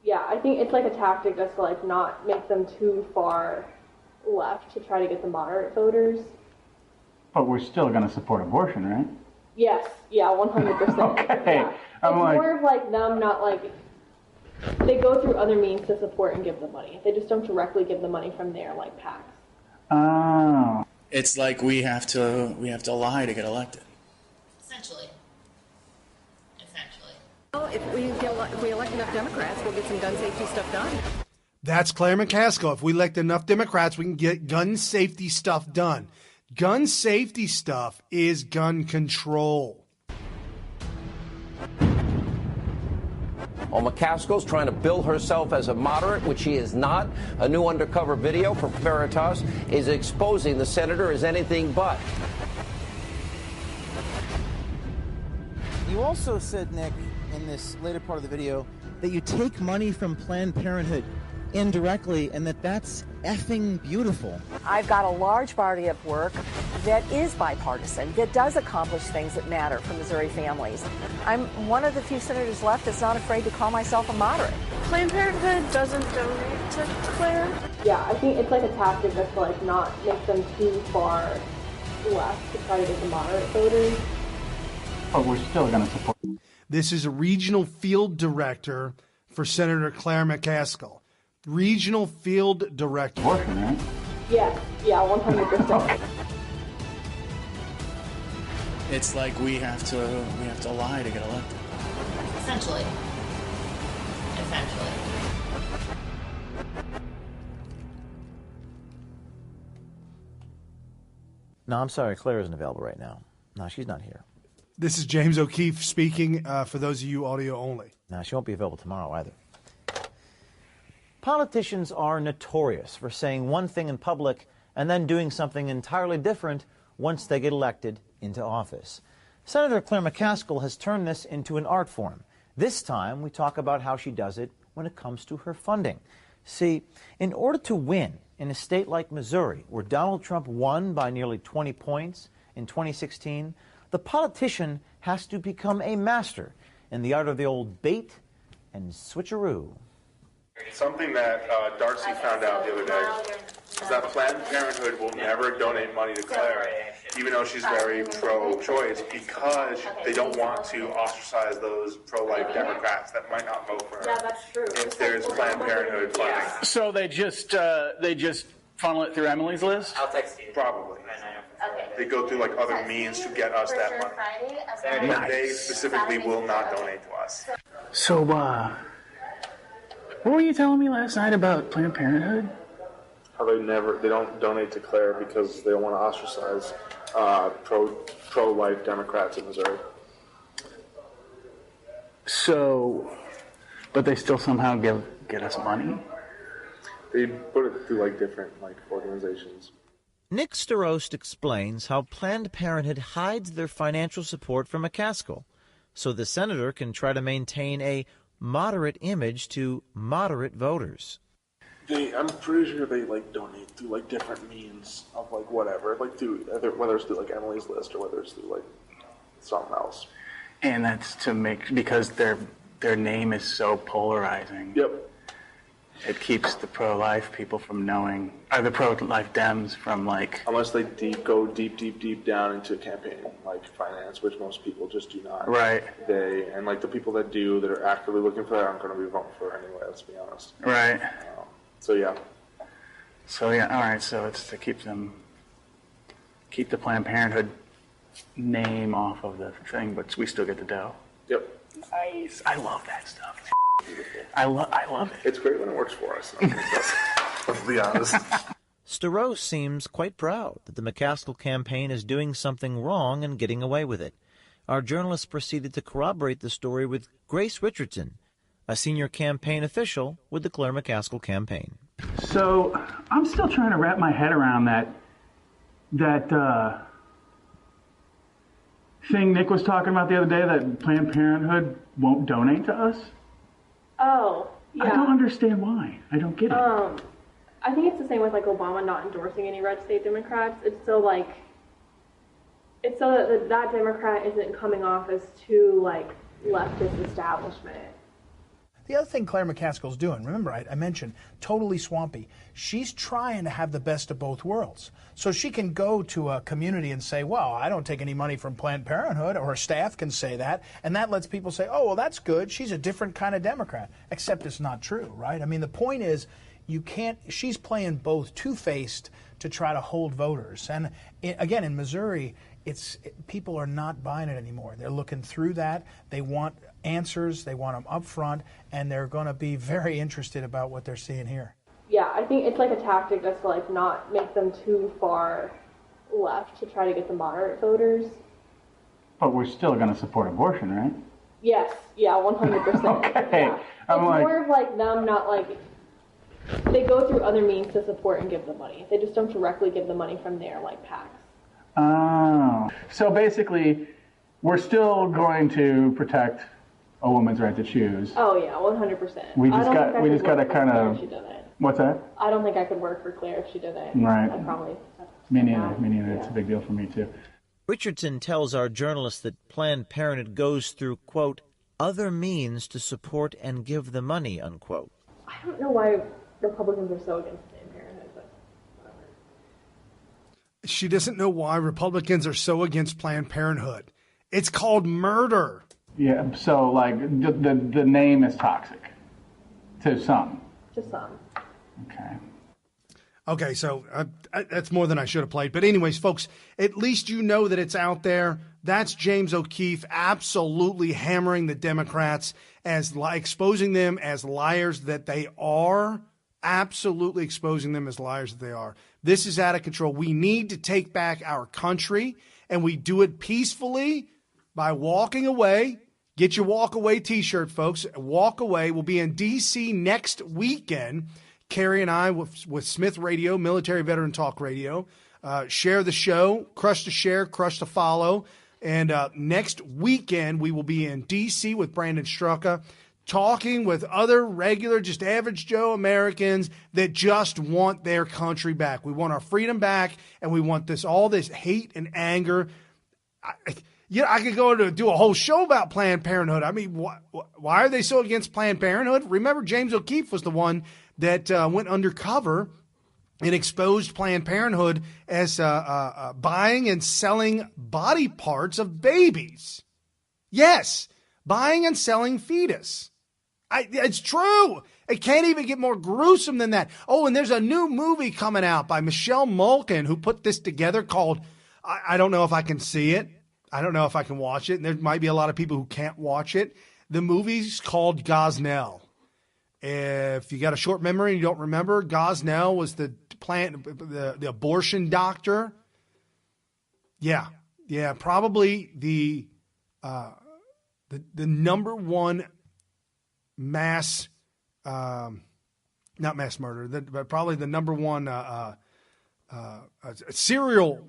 Yeah, I think it's like a tactic just to not make them too far left to try to get the moderate voters. But we're still going to support abortion, right? Yes, yeah, 100%. Okay. Yeah. It's more of them not they go through other means to support and give the money. They just don't directly give the money from their PACs. Oh. It's like we have to lie to get elected. Essentially. Well, if we elect enough Democrats, we'll get some gun safety stuff done. That's Claire McCaskill. If we elect enough Democrats, we can get gun safety stuff done. Gun safety stuff is gun control. Well, McCaskill's trying to bill herself as a moderate, which she is not. A new undercover video from Veritas is exposing the senator as anything but. You also said, Nick, in this later part of the video, that you take money from Planned Parenthood indirectly and that's effing beautiful. I've got a large body of work that is bipartisan, that does accomplish things that matter for Missouri families. I'm one of the few senators left that's not afraid to call myself a moderate. Planned Parenthood doesn't donate to Claire? Yeah, I think it's like a tactic just to not make them too far left to try to get the moderate voters. But we're still going to support. This is a regional field director for Senator Claire McCaskill. Regional field director. Working, right? Yeah, 100%. Okay. It's like we have to lie to get elected. Essentially. No, I'm sorry, Claire isn't available right now. No, she's not here. This is James O'Keefe speaking for those of you audio only. No, she won't be available tomorrow either. Politicians are notorious for saying one thing in public and then doing something entirely different once they get elected into office. Senator Claire McCaskill has turned this into an art form. This time, we talk about how she does it when it comes to her funding. See, in order to win in a state like Missouri, where Donald Trump won by nearly 20 points in 2016, the politician has to become a master in the art of the old bait and switcheroo. Something that Darcy found out the other day is that Planned Parenthood will never donate money to Claire, even though she's very pro-choice, because they don't want to ostracize those pro-life Democrats that might not vote for her. Yeah, that's true. If there's Planned Parenthood funding. So they just funnel it through Emily's list? I'll text you. Probably. They go through other means to get us that money. But they specifically will not donate to us. So, what were you telling me last night about Planned Parenthood? How they don't donate to Claire because they don't want to ostracize pro-life Democrats in Missouri. So, but they still somehow get us money? They put it through different organizations. Nick Starost explains how Planned Parenthood hides their financial support from McCaskill, so the senator can try to maintain a moderate image to moderate voters. I'm pretty sure they donate through different means of whatever, through whether it's through Emily's list or whether it's through something else. And that's because their name is so polarizing. Yep. it keeps the pro-life people from knowing, or the pro-life Dems from like... Unless they go deep down into campaign like finance, which most people just do not. Right. And like the people that do, that are actively looking for that, aren't going to be voting for it anyway, let's be honest. Right. So yeah, all right, so it's to keep the Planned Parenthood name off of the thing, but we still get the dough. Yep. Nice. I love that stuff. I love it. It's great when it works for us. Let's be honest. Staros seems quite proud that the McCaskill campaign is doing something wrong and getting away with it. Our journalist proceeded to corroborate the story with Grace Richardson, a senior campaign official with the Claire McCaskill campaign. So I'm still trying to wrap my head around that thing Nick was talking about the other day, that Planned Parenthood won't donate to us. Oh, yeah. I don't understand why. I don't get it. I think it's the same with like Obama not endorsing any red state Democrats. It's so that Democrat isn't coming off as too like leftist establishment. The other thing Claire McCaskill's doing, remember I mentioned, totally swampy. She's trying to have the best of both worlds. So she can go to a community and say, well, I don't take any money from Planned Parenthood, or her staff can say that, and that lets people say, oh, well, that's good. She's a different kind of Democrat. Except it's not true, right? I mean, the point is, she's playing both two-faced to try to hold voters. And again, in Missouri, people are not buying it anymore. They're looking through that. They want answers. They want them up front, and they're going to be very interested about what they're seeing here. Yeah, I think it's like a tactic just to like not make them too far left to try to get the moderate voters. But we're still going to support abortion, right? Yes, yeah, 100%. Okay. Yeah. It's more of like them not like, they go through other means to support and give the money. They just don't directly give the money from their like PACs. Oh, so basically, we're still going to protect a woman's right to choose. Oh yeah, 100%. We just got to kind of. What's that? I don't think I could work for Claire if she did it. Right. I'd probably. Me neither. It's a big deal for me too. Richardson tells our journalist that Planned Parenthood goes through, quote, other means to support and give the money, unquote. I don't know why Republicans are so against Planned Parenthood, but whatever. She doesn't know why Republicans are so against Planned Parenthood. It's called murder. Yeah, so like the name is toxic to some. To some. Okay. Okay, so that's more than I should have played. But anyways, folks, at least you know that it's out there. That's James O'Keefe absolutely hammering the Democrats, as exposing them as liars that they are. Absolutely exposing them as liars that they are. This is out of control. We need to take back our country, and we do it peacefully by walking away. Get your WalkAway t-shirt, folks. WalkAway will be in D.C. next weekend. Carrie and I with Smith Radio, Military Veteran Talk Radio. Share the show, crush to share, crush to follow. And next weekend, we will be in D.C. with Brandon Straka, talking with other regular, just average Joe Americans that just want their country back. We want our freedom back, and we want all this hate and anger. I could go to do a whole show about Planned Parenthood. I mean, why are they so against Planned Parenthood? Remember, James O'Keefe was the one that went undercover and exposed Planned Parenthood as buying and selling body parts of babies. Yes, buying and selling fetus. It's true. It can't even get more gruesome than that. Oh, and there's a new movie coming out by Michelle Malkin, who put this together, called, I don't know if I can see it. I don't know if I can watch it. And there might be a lot of people who can't watch it. The movie's called Gosnell. If you got a short memory and you don't remember, Gosnell was the abortion doctor. Yeah, probably the number one mass, not mass murder, but probably the number one serial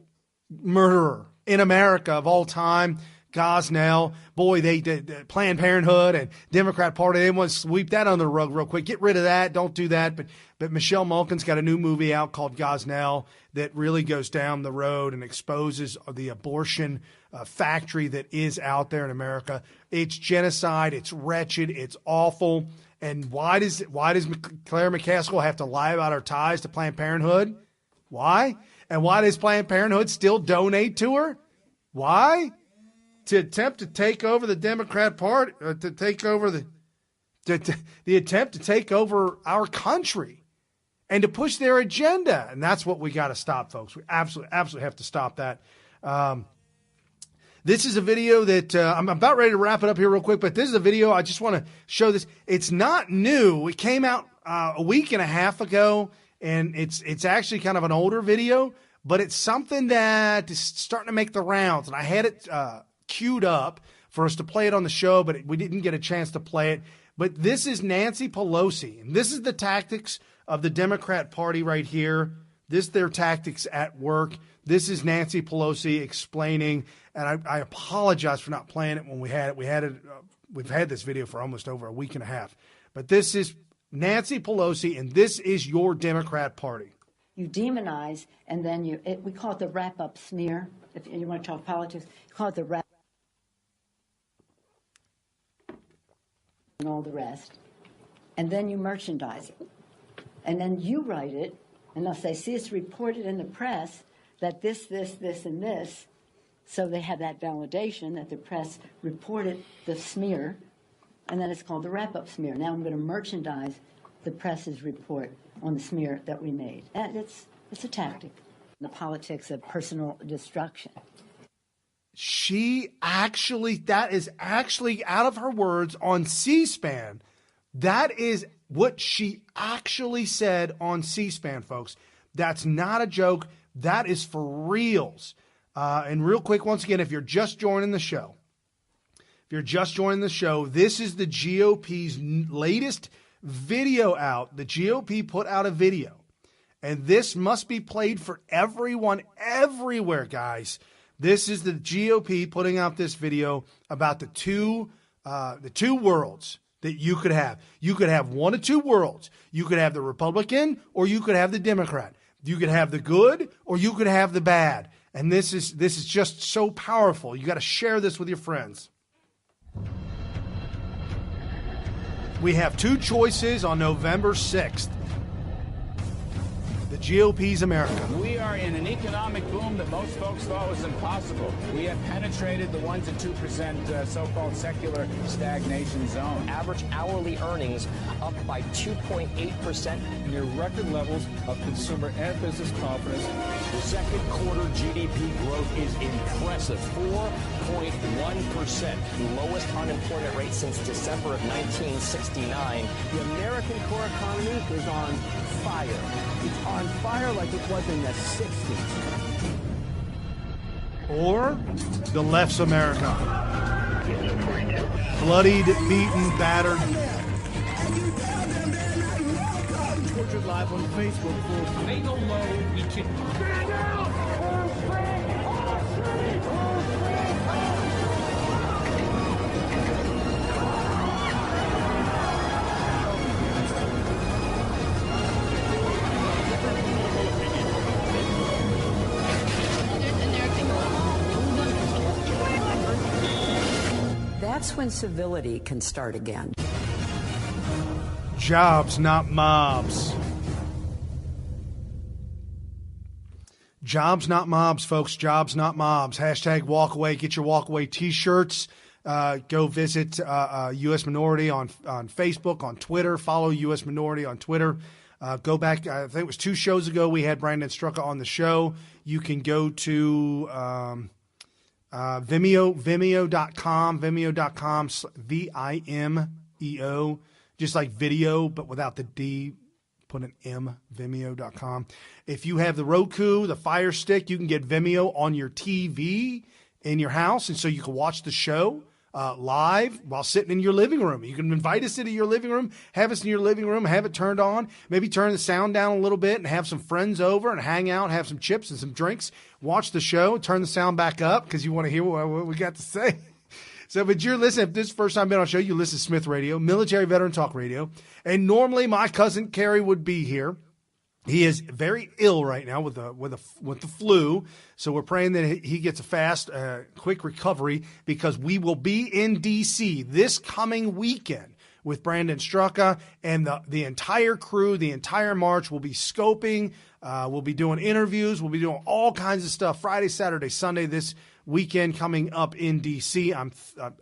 murderer in America of all time. Gosnell, boy, they did Planned Parenthood and Democrat Party. They want to sweep that under the rug real quick. Get rid of that. Don't do that. But Michelle Malkin's got a new movie out called Gosnell that really goes down the road and exposes the abortion factory that is out there in America. It's genocide. It's wretched. It's awful. And why does Claire McCaskill have to lie about her ties to Planned Parenthood? Why? And why does Planned Parenthood still donate to her? Why? To attempt to take over the Democrat Party, to take over the attempt to take over our country and to push their agenda. And that's what we got to stop, folks. We absolutely have to stop that. This is a video that I'm about ready to wrap it up here real quick, but this is a video. I just want to show this. It's not new. It came out a week and a half ago, and it's actually kind of an older video, but it's something that is starting to make the rounds. And I had it queued up for us to play it on the show, but we didn't get a chance to play it. But this is Nancy Pelosi, and this is the tactics of the Democrat Party right here. This is their tactics at work. This is Nancy Pelosi explaining, and I apologize for not playing it when we had it. We've had this video for almost over a week and a half. But this is Nancy Pelosi, and this is your Democrat Party. You demonize, and then we call it the wrap-up smear. If you want to talk politics, you call it the wrap and all the rest. And then you merchandise it. And then you write it, and they'll say, see, it's reported in the press that this, and this. So they have that validation that the press reported the smear, and then it's called the wrap-up smear. Now I'm going to merchandise the press's report on the smear that we made. And it's a tactic. The politics of personal destruction. That is actually out of her words on C-SPAN. That is what she actually said on C-SPAN, folks. That's not a joke. That is for reals. And real quick, once again, if you're just joining the show, this is the GOP's latest video out. The GOP put out a video, and this must be played for everyone everywhere, guys. This is the GOP putting out this video about the two worlds that you could have. You could have one of two worlds. You could have the Republican or you could have the Democrat. You could have the good or you could have the bad. And this is just so powerful. You got to share this with your friends. We have two choices on November 6th. The GOP's America. We are in an economic boom that most folks thought was impossible. We have penetrated the 1% to 2% so-called secular stagnation zone. Average hourly earnings up by 2.8%. Near record levels of consumer and business confidence. The second quarter GDP growth is impressive, 4.1%, the lowest unemployment rate since December of 1969. The American core economy is on fire. It's on fire like it was in the 60s. Or the left's America. Bloodied, beaten, battered. Tortured live on Facebook for Ain't No Low, we can stand out! That's when civility can start again. Jobs, not mobs. Jobs, not mobs, folks. Jobs, not mobs. Hashtag WalkAway. Get your WalkAway t-shirts. Go visit U.S. Minority on Facebook, on Twitter. Follow U.S. Minority on Twitter. Go back, I think it was 2 shows ago, we had Brandon Straka on the show. You can go to Vimeo.com, Vimeo, just like video, but without the D, put an M, Vimeo.com. If you have the Roku, the Fire Stick, you can get Vimeo on your TV in your house, and so you can watch the show live while sitting in your living room. You can invite us into your living room, have us in your living room, have it turned on, maybe turn the sound down a little bit and have some friends over and hang out, have some chips and some drinks, watch the show, turn the sound back up because you want to hear what we got to say. So, but you're listening, if this is the first time being on the show, you listen to Smith Radio, Military Veteran Talk Radio, and normally my cousin Kerry would be here. He is very ill right now with the flu, so we're praying that he gets a fast, quick recovery because we will be in D.C. this coming weekend. with Brandon Straka, and the entire crew, the entire march will be scoping. We'll be doing interviews. We'll be doing all kinds of stuff Friday, Saturday, Sunday this weekend coming up in D.C. I'm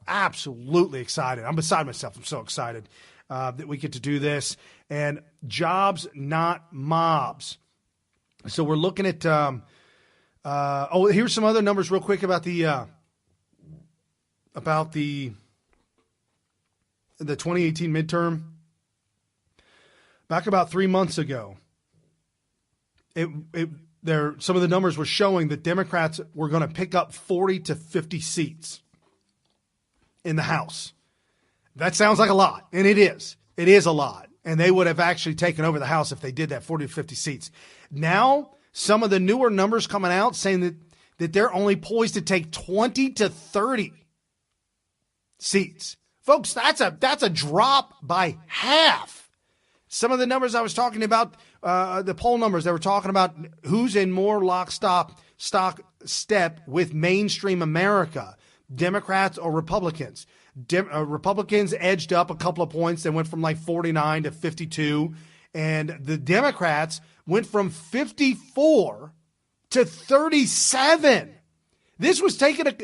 absolutely excited. I'm beside myself. I'm so excited that we get to do this. And jobs, not mobs. So we're looking at here's some other numbers real quick about the 2018 midterm. Back about 3 months ago, some of the numbers were showing that Democrats were going to pick up 40 to 50 seats in the House. That sounds like a lot, and it is. It is a lot. And they would have actually taken over the House if they did that, 40 to 50 seats. Now, some of the newer numbers coming out saying that they're only poised to take 20 to 30 seats. Folks, that's a drop by half. Some of the numbers I was talking about, the poll numbers, they were talking about who's in more lockstep with mainstream America, Democrats or Republicans. Republicans edged up a couple of points. They went from like 49 to 52. And the Democrats went from 54 to 37. This was taken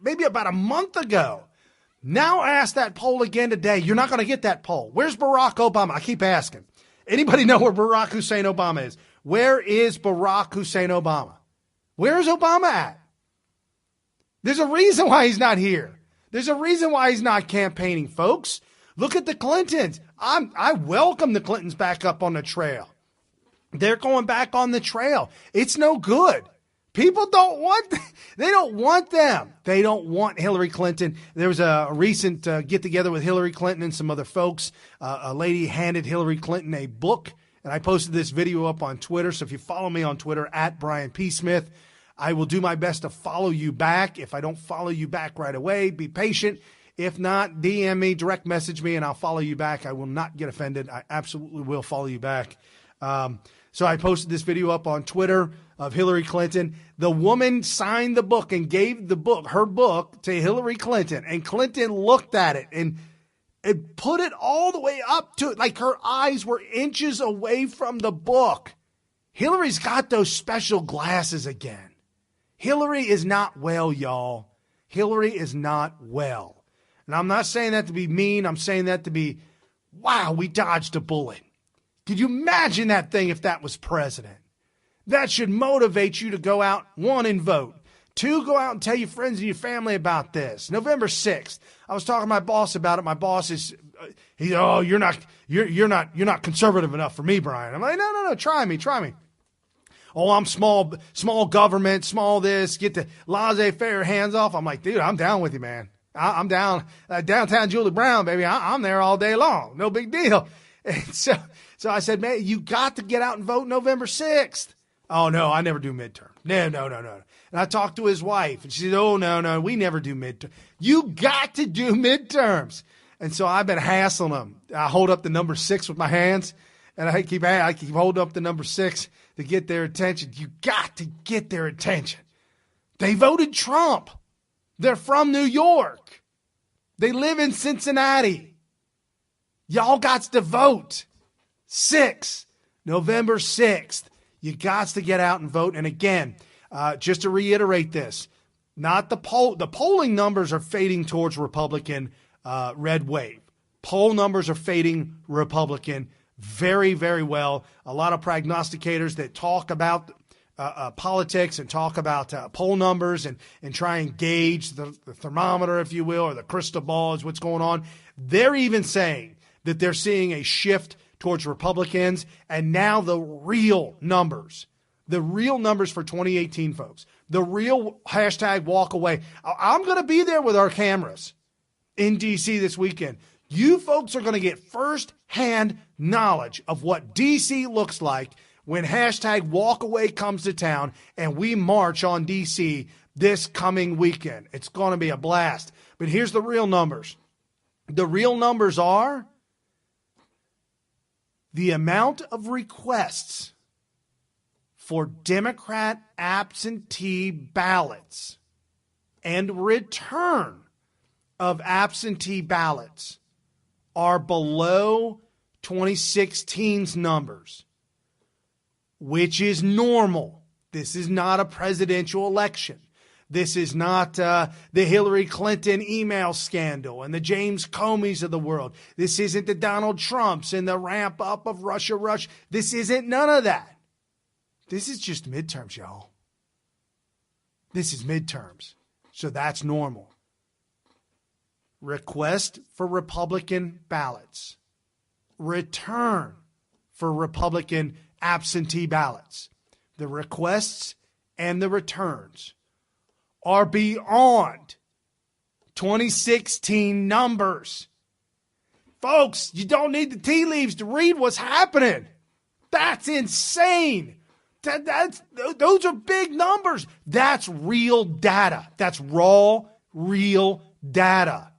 maybe about a month ago. Now ask that poll again today. You're not going to get that poll. Where's Barack Obama? I keep asking. Anybody know where Barack Hussein Obama is? Where is Barack Hussein Obama? Where is Obama at? There's a reason why he's not here. There's a reason why he's not campaigning, folks. Look at the Clintons. I welcome the Clintons back up on the trail. They're going back on the trail. It's no good. People don't want them. They don't want them. They don't want Hillary Clinton. There was a recent get-together with Hillary Clinton and some other folks. A lady handed Hillary Clinton a book, and I posted this video up on Twitter. So if you follow me on Twitter, at Brian P. Smith, I will do my best to follow you back. If I don't follow you back right away, be patient. If not, DM me, direct message me, and I'll follow you back. I will not get offended. I absolutely will follow you back. So I posted this video up on Twitter of Hillary Clinton. The woman signed the book and gave her book to Hillary Clinton. And Clinton looked at it and put it all the way up to it. Like her eyes were inches away from the book. Hillary's got those special glasses again. Hillary is not well, y'all. Hillary is not well. And I'm not saying that to be mean. I'm saying that to be, wow, we dodged a bullet. Could you imagine that thing if that was president? That should motivate you to go out, 1, and vote. 2, go out and tell your friends and your family about this. November 6th, I was talking to my boss about it. My boss is, you're not conservative enough for me, Brian. I'm like, no, try me. Oh, I'm small government, small this, get the laissez-faire hands off. I'm like, dude, I'm down with you, man. I'm down, downtown Julie Brown, baby. I'm there all day long. No big deal. And so I said, man, you got to get out and vote November 6th. Oh, no, I never do midterm. No. And I talked to his wife, and she said, oh, no, we never do midterm. You got to do midterms. And so I've been hassling them. I hold up the number 6 with my hands, and I keep holding up the number 6 to get their attention. You got to get their attention. They voted Trump. They're from New York. They live in Cincinnati. Y'all got to vote. November 6th. You got to get out and vote. And again, just to reiterate this, not the polling numbers are fading towards Republican red wave. Poll numbers are fading Republican very, very well. A lot of prognosticators that talk about politics and talk about poll numbers and try and gauge the thermometer, if you will, or the crystal ball is what's going on. They're even saying that they're seeing a shift towards Republicans. And now the real numbers for 2018, folks, the real hashtag WalkAway. I'm going to be there with our cameras in D.C. this weekend. You folks are going to get first-hand knowledge of what D.C. looks like when hashtag WalkAway comes to town and we march on D.C. this coming weekend. It's going to be a blast. But here's the real numbers. The real numbers are the amount of requests for Democrat absentee ballots and return of absentee ballots are below 2016's numbers, which is normal. This is not a presidential election. This is not the Hillary Clinton email scandal and the James Comeys of the world. This isn't the Donald Trumps and the ramp up of Russia. This isn't none of that. This is just midterms, y'all. This is midterms. So that's normal. Request for Republican ballots. Return for Republican absentee ballots. The requests and the returns are beyond 2016 numbers. Folks, you don't need the tea leaves to read what's happening. That's insane. Those are big numbers. That's real data. That's raw, real data.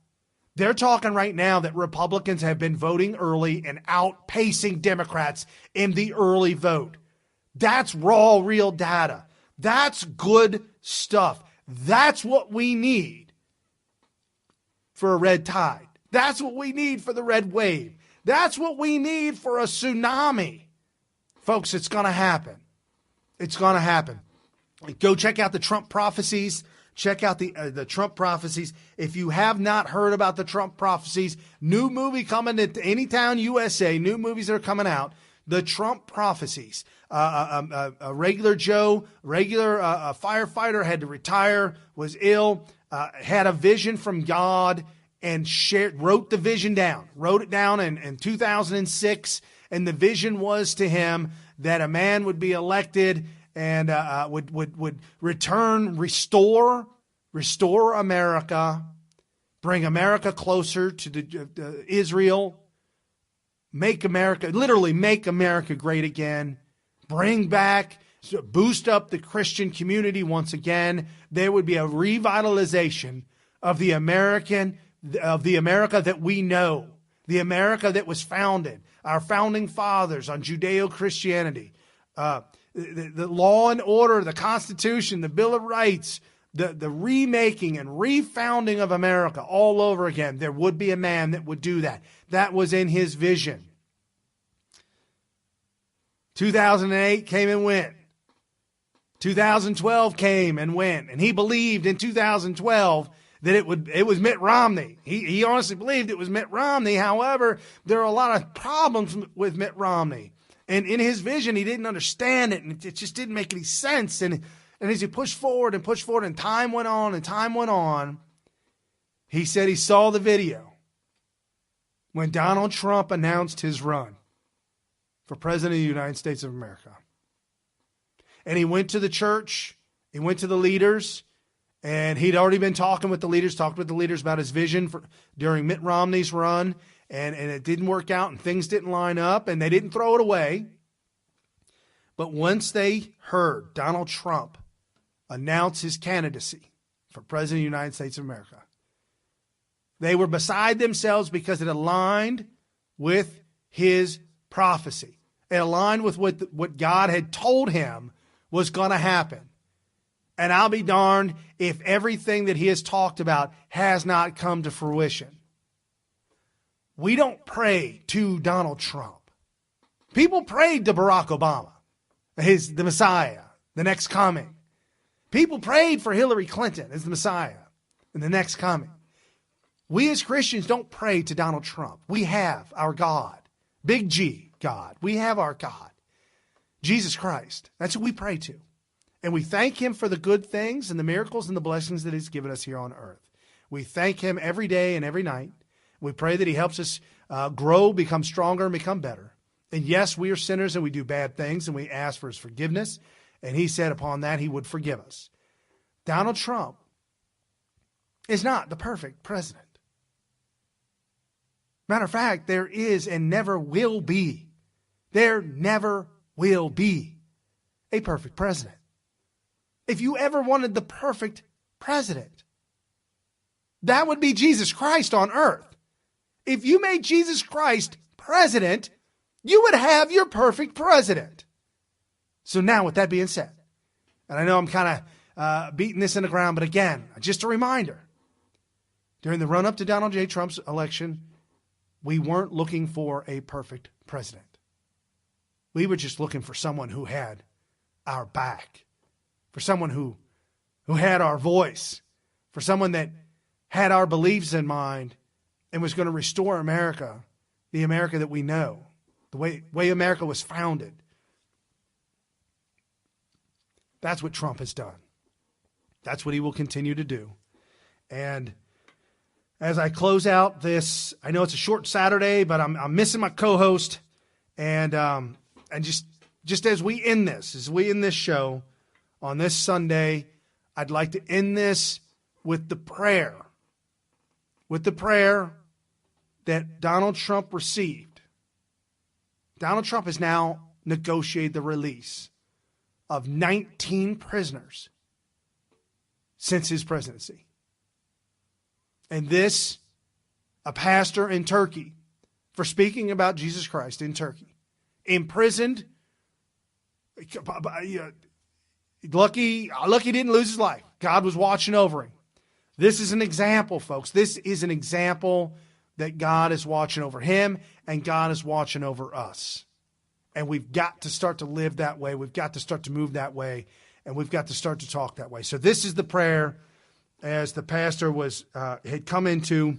They're talking right now that Republicans have been voting early and outpacing Democrats in the early vote. That's raw, real data. That's good stuff. That's what we need for a red tide. That's what we need for the red wave. That's what we need for a tsunami. Folks, it's going to happen. It's going to happen. Go check out the Trump prophecies. Check out the Trump prophecies. If you have not heard about the Trump prophecies, new movie coming to Anytown, USA, new movies that are coming out. The Trump prophecies. A regular Joe, firefighter, had to retire, was ill, had a vision from God, and wrote the vision down. Wrote it down in 2006, and the vision was to him that a man would be elected and would restore America, bring America closer to Israel, make America great again, bring back, boost up the Christian community once again. There would be a revitalization of the America that we know, the America that was founded, our founding fathers on Judeo-Christianity, the law and order, the Constitution, the Bill of Rights, the remaking and refounding of America all over again. There would be a man that would do that. That was in his vision. 2008 came and went. 2012 came and went. And he believed in 2012 that it was Mitt Romney. He honestly believed it was Mitt Romney. However, there are a lot of problems with Mitt Romney. And in his vision, he didn't understand it, and it just didn't make any sense. And as he pushed forward, and time went on, he said he saw the video when Donald Trump announced his run for President of the United States of America. And he went to the church, he went to the leaders, and he'd already been talked with the leaders about his vision during Mitt Romney's run, and it didn't work out, and things didn't line up, and they didn't throw it away. But once they heard Donald Trump announce his candidacy for President of the United States of America, they were beside themselves because it aligned with his prophecy. It aligned with what God had told him was going to happen. And I'll be darned if everything that he has talked about has not come to fruition. We don't pray to Donald Trump. People prayed to Barack Obama, the Messiah, the next coming. People prayed for Hillary Clinton as the Messiah and the next coming. We as Christians don't pray to Donald Trump. We have our God, big G God. We have our God, Jesus Christ. That's who we pray to. And we thank him for the good things and the miracles and the blessings that he's given us here on earth. We thank him every day and every night. We pray that he helps us grow, become stronger, and become better. And yes, we are sinners and we do bad things, and we ask for his forgiveness. And he said upon that he would forgive us. Donald Trump is not the perfect president. Matter of fact, there is and never will be. There never will be a perfect president. If you ever wanted the perfect president, that would be Jesus Christ on earth. If you made Jesus Christ president, you would have your perfect president. So now, with that being said, and I know I'm kind of beating this in the ground, but again, just a reminder, during the run-up to Donald J. Trump's election, we weren't looking for a perfect president. We were just looking for someone who had our back, for someone who had our voice, for someone that had our beliefs in mind and was going to restore America, the America that we know, the way America was founded. That's what Trump has done. That's what he will continue to do. And as I close out this, I know it's a short Saturday, but I'm missing my co-host. And just as we end this show on this Sunday, I'd like to end this with the prayer that Donald Trump received. Donald Trump has now negotiated the release of 19 prisoners since his presidency. And this, a pastor in Turkey, for speaking about Jesus Christ in Turkey, imprisoned, lucky he didn't lose his life. God was watching over him. This is an example, folks. This is an example that God is watching over him and God is watching over us. And we've got to start to live that way. We've got to start to move that way. And we've got to start to talk that way. So this is the prayer as the pastor had come into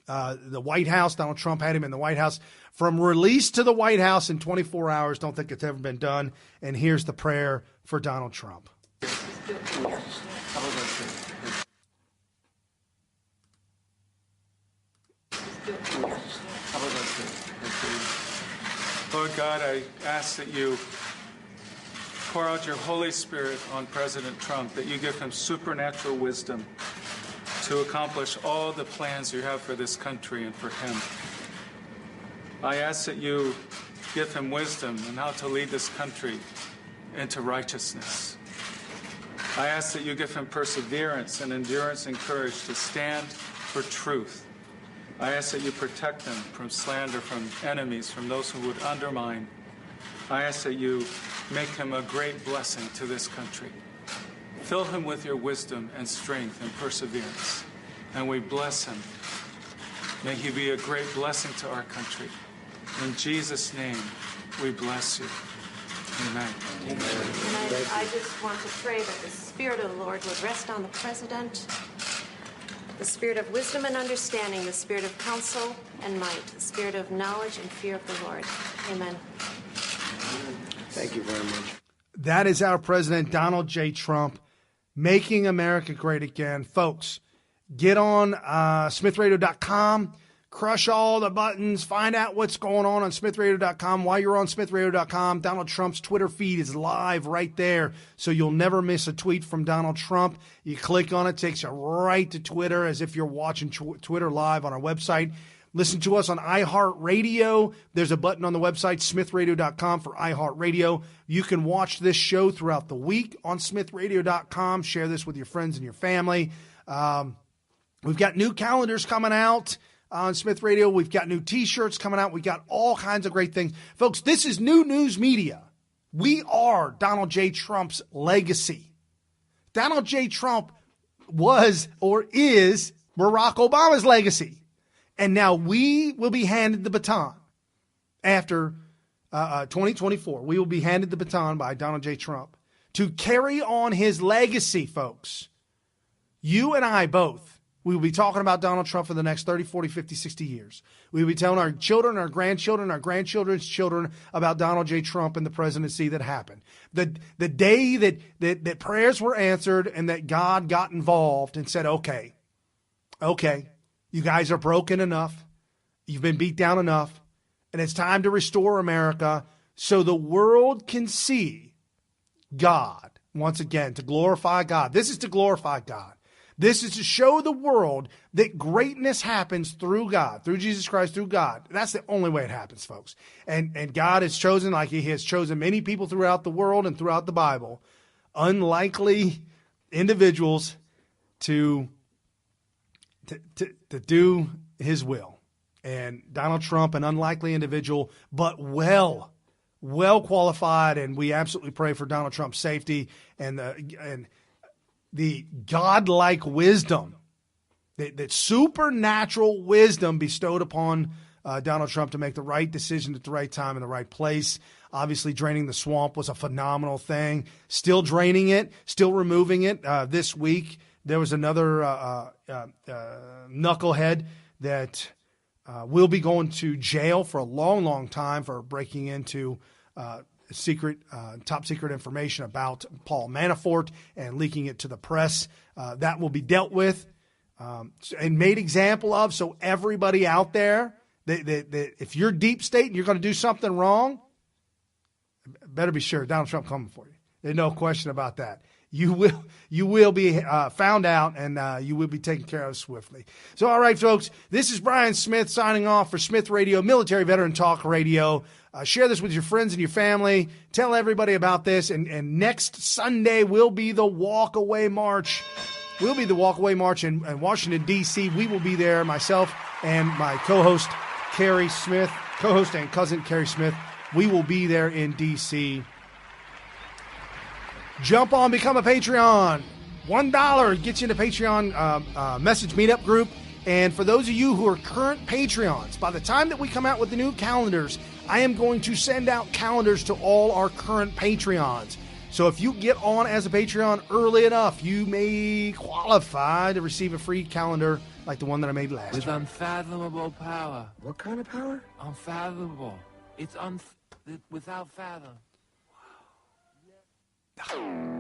the White House. Donald Trump had him in the White House. From release to the White House in 24 hours. Don't think it's ever been done. And here's the prayer for Donald Trump. Lord God, I ask that you pour out your Holy Spirit on President Trump, that you give him supernatural wisdom to accomplish all the plans you have for this country and for him. I ask that you give him wisdom on how to lead this country into righteousness. I ask that you give him perseverance and endurance and courage to stand for truth. I ask that you protect him from slander, from enemies, from those who would undermine. I ask that you make him a great blessing to this country. Fill him with your wisdom and strength and perseverance. And we bless him. May he be a great blessing to our country. In Jesus' name, we bless you. Amen. And I just want to pray that the Spirit of the Lord would rest on the President, the spirit of wisdom and understanding, the spirit of counsel and might, the spirit of knowledge and fear of the Lord. Amen. Thank you very much. That is our President, Donald J. Trump, making America great again. Folks, get on SmithRadio.com, crush all the buttons, find out what's going on SmithRadio.com. While you're on SmithRadio.com, Donald Trump's Twitter feed is live right there, so you'll never miss a tweet from Donald Trump. You click on it, takes you right to Twitter as if you're watching Twitter live on our website. Listen to us on iHeartRadio. There's a button on the website, SmithRadio.com for iHeartRadio. You can watch this show throughout the week on SmithRadio.com. Share this with your friends and your family. We've got new calendars coming out on Smith Radio. We've got new T-shirts coming out. We've got all kinds of great things. Folks, this is new news media. We are Donald J. Trump's legacy. Donald J. Trump was or is Barack Obama's legacy. And now we will be handed the baton after 2024. We will be handed the baton by Donald J. Trump to carry on his legacy, folks. You and I both, we will be talking about Donald Trump for the next 30, 40, 50, 60 years. We will be telling our children, our grandchildren's children about Donald J. Trump and the presidency that happened. The day that prayers were answered and that God got involved and said, okay, you guys are broken enough. You've been beat down enough. And it's time to restore America so the world can see God once again, to glorify God. This is to glorify God. This is to show the world that greatness happens through God, through Jesus Christ, through God. That's the only way it happens, folks. And God has chosen, like he has chosen many people throughout the world and throughout the Bible, unlikely individuals to do his will. And Donald Trump, an unlikely individual, but well qualified, and we absolutely pray for Donald Trump's safety and the godlike wisdom, that supernatural wisdom bestowed upon Donald Trump to make the right decision at the right time in the right place. Obviously, draining the swamp was a phenomenal thing. Still draining it, still removing it. This week, there was another knucklehead that will be going to jail for a long, long time for breaking into top secret information about Paul Manafort and leaking it to the press. That will be dealt with and made example of. So everybody out there, if you're deep state and you're going to do something wrong, better be sure Donald Trump coming for you. There's no question about that. You will be found out, and you will be taken care of swiftly. So, all right, folks, this is Brian Smith signing off for Smith Radio, Military Veteran Talk Radio. Share this with your friends and your family. Tell everybody about this. And next Sunday will be the WalkAway March. Will be the WalkAway March in Washington, D.C. We will be there, myself and my co-host, Carrie Smith, co-host and cousin, Carrie Smith. We will be there in D.C. Jump on, become a Patreon. $1 gets you into Patreon message meetup group. And for those of you who are current Patreons, by the time that we come out with the new calendars, I am going to send out calendars to all our current Patreons. So if you get on as a Patreon early enough, you may qualify to receive a free calendar like the one that I made last With time. unfathomable power. What kind of power? Unfathomable. It's without fathom. Wow.